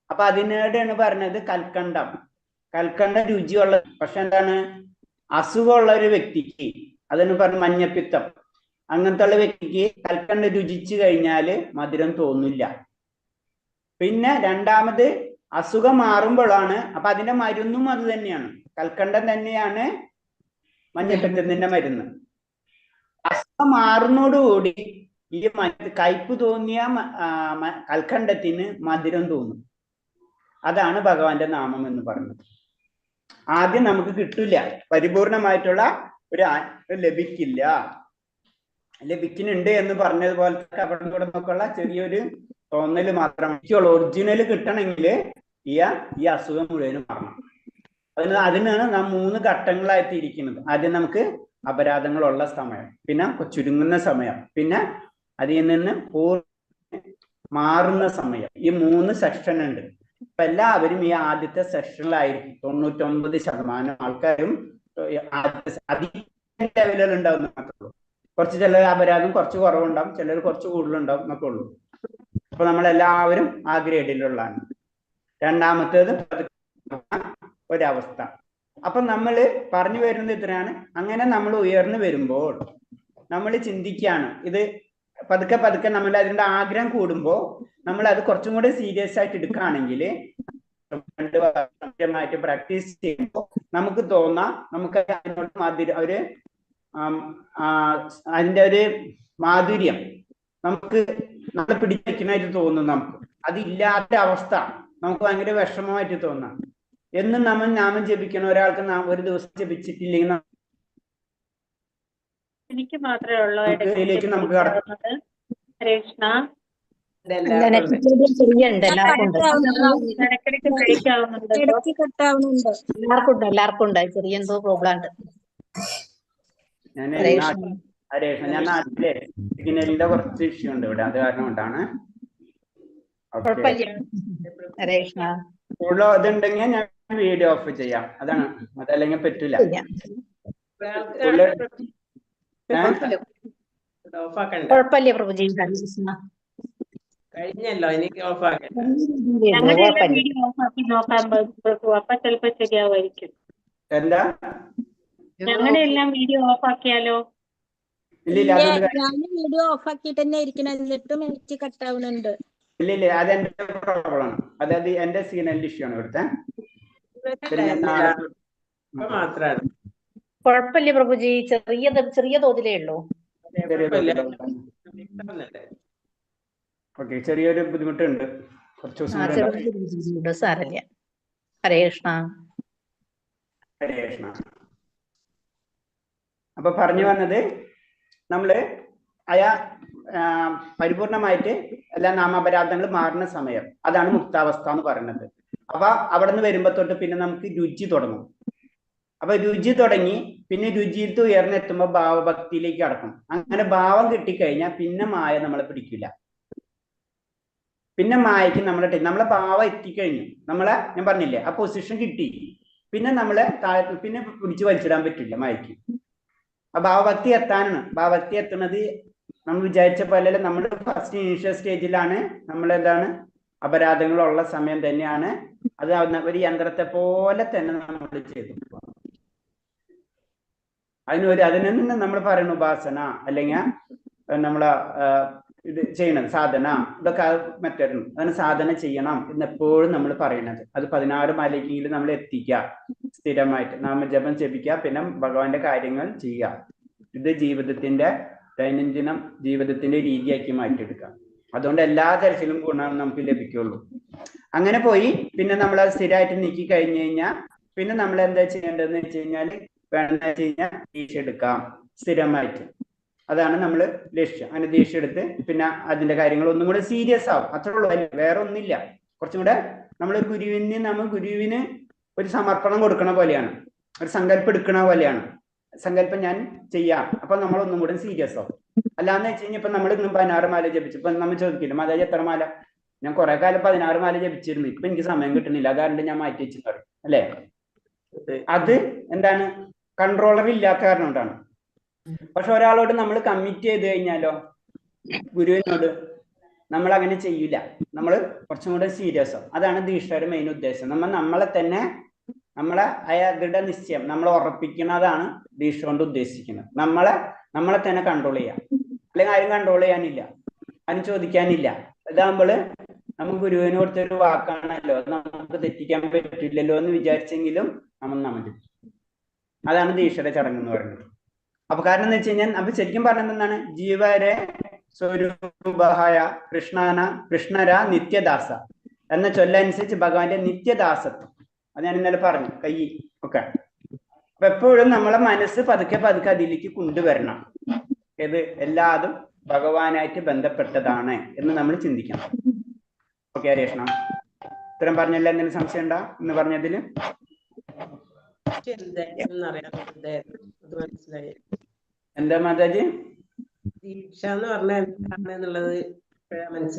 അപ്പൊ അതിനോടാണ് പറഞ്ഞത് കൽക്കണ്ട രുചിയുള്ള. പക്ഷെ എന്താണ് അസുഖമുള്ള ഒരു വ്യക്തിക്ക്, അതിന് പറഞ്ഞ മഞ്ഞപ്പിത്തം അങ്ങനത്തെ ഉള്ള വ്യക്തിക്ക് കൽക്കണ്ട രുചിച്ചു കഴിഞ്ഞാല് മധുരം തോന്നില്ല. പിന്നെ രണ്ടാമത് അസുഖം മാറുമ്പോഴാണ്. അപ്പൊ അതിന്റെ മരുന്നും അത് തന്നെയാണ്. കൽക്കണ്ടം തന്നെയാണ് മഞ്ഞപ്പിത്തത്തിന്റെ മരുന്ന്. അസുഖം മാറുന്നതോടുകൂടി ഈ കയ്പ് തോന്നിയ കൽക്കണ്ടത്തിന് മധുരം തോന്നും. അതാണ് ഭഗവാന്റെ നാമം എന്ന് പറയുന്നത്. ആദ്യം നമുക്ക് കിട്ടില്ല, പരിപൂർണമായിട്ടുള്ള ഒരു ലഭിക്കുന്നുണ്ട് എന്ന് പറഞ്ഞതുപോലത്തെ അവിടെ നിന്നൊക്കെയുള്ള ചെറിയൊരു തോന്നല് മാത്രം. ഒറിജിനൽ കിട്ടണമെങ്കിൽ ഈ അസുഖം മുഴുവനും മാറണം. അതിനാണ് നാം 3 ഘട്ടങ്ങളായിട്ട് ഇരിക്കുന്നത്. ആദ്യം നമുക്ക് അപരാധങ്ങളുള്ള സമയം, പിന്നെ ചുരുങ്ങുന്ന സമയം, പിന്നെ അതിൽ നിന്ന് മാറുന്ന സമയം. ഈ 3 സെക്ഷൻ ഉണ്ട്. അപ്പൊ എല്ലാവരും ഈ ആദ്യത്തെ സെക്ഷനിലായിരിക്കും. 99% ആൾക്കാരും ലെവലുകൾ ഉണ്ടാവും എന്നൊക്കെ ഉള്ളൂ. കുറച്ച് ചിലർ അപരാധം കുറച്ച് കുറവുണ്ടാവും, ചിലർ കുറച്ച് കൂടുതലുണ്ടാവും എന്നൊക്കെ ഉള്ളൂ. അപ്പൊ നമ്മളെല്ലാവരും ആ ഗ്രേഡിലുള്ളതാണ്. രണ്ടാമത്തേത് ഒരവസ്ഥ. അപ്പൊ നമ്മൾ പറഞ്ഞു വരുന്നത് ഇത്രയാണ്. അങ്ങനെ നമ്മൾ ഉയർന്നു വരുമ്പോൾ നമ്മൾ ചിന്തിക്കുകയാണ്, ഇത് പതുക്കെ നമ്മൾ അതിന്റെ ആഗ്രഹം കൂടുമ്പോൾ നമ്മൾ അത് കുറച്ചും കൂടെ സീരിയസ് ആയിട്ട് എടുക്കുകയാണെങ്കിൽ, 2 വർഷമായിട്ട് പ്രാക്ടീസ് ചെയ്യുമ്പോൾ നമുക്ക് തോന്നാം, നമുക്ക് അതിനോട് അതിന്റെ ഒരു മാധുര്യം നമുക്ക് നമ്മളെ പിടിച്ചേക്കുന്നതായിട്ട് തോന്നും. നമുക്ക് അതില്ലാത്ത അവസ്ഥ നമുക്ക് ഭയങ്കര വിഷമമായിട്ട് തോന്നാം. എന്നും നമ്മൾ നാമം ജപിക്കണം. ഒരാൾക്ക് ഒരു ദിവസം ജപിച്ചിട്ടില്ലെങ്കിൽ എനിക്ക് മാത്രമേ ഉള്ളൂ നമുക്ക് കടക്കാം. കൃഷ്ണ എല്ലാവർക്കും ഉണ്ട് ചെറിയ എന്തോ പ്രോബ്ലം ഉണ്ട്. ഞാൻ നാട്ടിലെ സിഗ്നലിന്റെ കുറച്ച് ഇഷ്യൂ ഉണ്ട് ഇവിടെ, അത് കാരണം കൊണ്ടാണ്. ഇതുണ്ടെങ്കിൽ ഞാൻ വീഡിയോ ഓഫ് ചെയ്യാം. അതാണ്, അതല്ലെങ്കിൽ പറ്റൂല. കുഴപ്പമില്ല പ്രഭുജി, കഴിഞ്ഞല്ലോ, എനിക്ക് ഓഫ് ആക്കണ്ട. ഞങ്ങളുടെ വീഡിയോ ഓഫ് ആക്കി നോക്കാൻ പ്രഭു, അപ്പൊ ചിലപ്പോ ശരിയാവുമായിരിക്കും. എന്താ ഞങ്ങളുടെ എല്ലാം വീഡിയോ ഓഫ് ആക്കിയാലോ? ഞാൻ വീഡിയോ ഓഫ് ആക്കിയിട്ട് തന്നെ ഇരിക്കണം, എന്നിട്ടും എനിക്ക് കട്ടാവുന്നുണ്ട്. ഇല്ല, അതെന്റെ പ്രോബ്ലം. അതായത് എന്റെ സിഗ്നൽ ഇഷ്യൂ ആണ് ഇവിടുത്തെ. മാത്രാണ്. കുഴപ്പമില്ല പ്രഭുജി, ചെറിയ തോതിലേ ഉള്ളൂ. ഓക്കെ, ചെറിയൊരു ബുദ്ധിമുട്ടുണ്ട്. കുറച്ച് ദിവസം സാരല്ല. ഹരേ കൃഷ്ണ. ഹരേ കൃഷ്ണ. അപ്പൊ പറഞ്ഞു വന്നത്, നമ്മള് പരിപൂർണമായിട്ട് എല്ലാ നാമാപരാധങ്ങൾ മാറുന്ന സമയം, അതാണ് മുക്താവസ്ഥ എന്ന് പറയുന്നത്. അപ്പൊ അവിടെ നിന്ന് വരുമ്പോ തൊട്ട് പിന്നെ നമുക്ക് രുചി തുടങ്ങും. അപ്പൊ രുചി തുടങ്ങി പിന്നെ രുചിയിൽ ഉയർന്നെത്തുമ്പോൾ ഭാവഭക്തിയിലേക്ക് കടക്കും. അങ്ങനെ ഭാവം കിട്ടിക്കഴിഞ്ഞാൽ പിന്നെ മായ നമ്മളെ പിടിക്കില്ല. പിന്നെ മായക്ക് നമ്മളെ ഭാവം എത്തിക്കഴിഞ്ഞു, ഞാൻ പറഞ്ഞില്ലേ, ആ പൊസിഷൻ കിട്ടി. പിന്നെ നമ്മളെ താഴത്ത് പിന്നെ പിടിച്ചു വലിച്ചിടാൻ പറ്റില്ല മായയ്ക്ക്. ആ ഭാവഭക്തി എത്താനാണ്. ഭാവഭക്തി എത്തുന്നത് നമ്മൾ വിചാരിച്ച പോലെ നമ്മൾ ഫസ്റ്റ് ഇനീഷ്യൽ സ്റ്റേജിലാണ്. നമ്മൾ എന്താണ് അപരാധങ്ങളുള്ള സമയം തന്നെയാണ്. അത് ഒരു യന്ത്രത്തെ പോലെ തന്നെ നമ്മൾ ചെയ്തു. അതിന് നമ്മൾ പറയുന്ന ഉപാസന അല്ലെങ്കിൽ നമ്മളെ ഇത് ചെയ്യണം സാധന, ഇതൊക്കെ മെത്തേഡ്. അതിന് സാധന ചെയ്യണം എന്നെപ്പോഴും നമ്മൾ പറയണത്. അത് 16 മാലയ്ക്കെങ്കിലും നമ്മൾ എത്തിക്കുക സ്ഥിരമായിട്ട്. നാമജപം ജപിക്കുക, പിന്നെ ഭഗവാന്റെ കാര്യങ്ങൾ ചെയ്യുക. ഇത് ജീവിതത്തിന്റെ ദൈനംദിനം ജീവിതത്തിന്റെ രീതിയാക്കി മാറ്റിയെടുക്കുക. അതുകൊണ്ട് എല്ലാ തരത്തിലും ഗുണം നമുക്ക് ലഭിക്കുള്ളൂ. അങ്ങനെ പോയി പിന്നെ നമ്മൾ അത് സ്ഥിരമായിട്ട് നീക്കി കഴിഞ്ഞു കഴിഞ്ഞാൽ പിന്നെ നമ്മൾ എന്താ ചെയ്യേണ്ടതെന്ന് വെച്ച് കഴിഞ്ഞാൽ വേണമെന്ന് വെച്ച് കഴിഞ്ഞാൽ ദീക്ഷ എടുക്കാം സ്ഥിരമായിട്ട്. അതാണ് നമ്മൾ ലക്ഷ്യം. അങ്ങനെ ദീക്ഷ എടുത്ത് പിന്നെ അതിന്റെ കാര്യങ്ങൾ ഒന്നും കൂടെ സീരിയസ് ആവും. അത്രേ ഉള്ളൂ, വേറെ ഒന്നുമില്ല. കുറച്ചും കൂടെ നമ്മൾ ഗുരുവിന് ഒരു സമർപ്പണം കൊടുക്കണ പോലെയാണ്, ഒരു സങ്കല്പം എടുക്കണ പോലെയാണ്. സങ്കല്പം ഞാൻ ചെയ്യാം, അപ്പൊ നമ്മൾ ഒന്നും കൂടെ സീരിയസ് ആവും. അല്ലാന്ന് വെച്ച് കഴിഞ്ഞാൽ ഇപ്പൊ നമ്മൾ ഇന്ന് 16 മാല ജപിച്ചു. ഇപ്പൊ നമ്മൾ ചോദിക്കില്ല മാതാജി എത്ര മാല? ഞാൻ കുറെ കാലം 16 മാല ജപിച്ചിരുന്നു, ഇപ്പൊ എനിക്ക് സമയം കിട്ടുന്നില്ല, അതുകൊണ്ട് ഞാൻ മാറ്റി വെച്ച് പറയും അല്ലേ? അത് എന്താണ് കൺട്രോളർ ഇല്ലാത്ത കാരണം കൊണ്ടാണ്. പക്ഷെ ഒരാളോട് നമ്മൾ കമ്മിറ്റ് ചെയ്ത് കഴിഞ്ഞാലോ, ഗുരുവിനോട് നമ്മൾ അങ്ങനെ ചെയ്യില്ല. നമ്മൾ കുറച്ചും കൂടെ സീരിയസ് ആവും. അതാണ് ദീക്ഷയുടെ മെയിൻ ഉദ്ദേശം. നമ്മളെ തന്നെ നമ്മളെ ദൃഢനിശ്ചയം നമ്മൾ ഉറപ്പിക്കുന്നതാണ് ദീക്ഷ കൊണ്ട് ഉദ്ദേശിക്കുന്നത്. നമ്മളെ തന്നെ കൺട്രോൾ ചെയ്യാം. അല്ലെങ്കിൽ ആരും കൺട്രോൾ ചെയ്യാനില്ല, ആരും ചോദിക്കാനില്ല. ഇതാകുമ്പോൾ നമുക്ക് ഗുരുവിന് കൊടുത്തൊരു വാക്കാണല്ലോ, നമുക്ക് തെറ്റിക്കാൻ പറ്റില്ലല്ലോ എന്ന് വിചാരിച്ചെങ്കിലും നമ്മൾ അതാണ് ദീക്ഷയുടെ ചടങ്ങ് എന്ന് പറയുന്നത്. അപ്പൊ കാരണം എന്ന് വെച്ച് കഴിഞ്ഞാൽ അപ്പൊ ശരിക്കും പറഞ്ഞത് എന്താണ്? ജീവരെ സ്വരൂപഹായ കൃഷ്ണര നിത്യദാസ എന്ന ചൊല്ലനുസരിച്ച് ഭഗവാന്റെ നിത്യദാസത്വം, അത് ഞാൻ ഇന്നലെ പറഞ്ഞു കൈ ഒക്കെ. അപ്പൊ എപ്പോഴും നമ്മളെ മനസ്സ് പതുക്കെ അതിലേക്ക് കൊണ്ടുവരണം. ഏത് എല്ലാതും ഭഗവാനായിട്ട് ബന്ധപ്പെട്ടതാണ് എന്ന് നമ്മൾ ചിന്തിക്കണം. ഓക്കെ ഹരേഷ്ണ, ഇത്രയും പറഞ്ഞല്ല, എന്തെങ്കിലും സംശയം ഉണ്ടാ എന്ന് പറഞ്ഞതില്? എന്താ മാതാജി ദീക്ഷ എന്ന് പറഞ്ഞാൽ എന്താണെന്നുള്ളത് മനസ്സിലായി.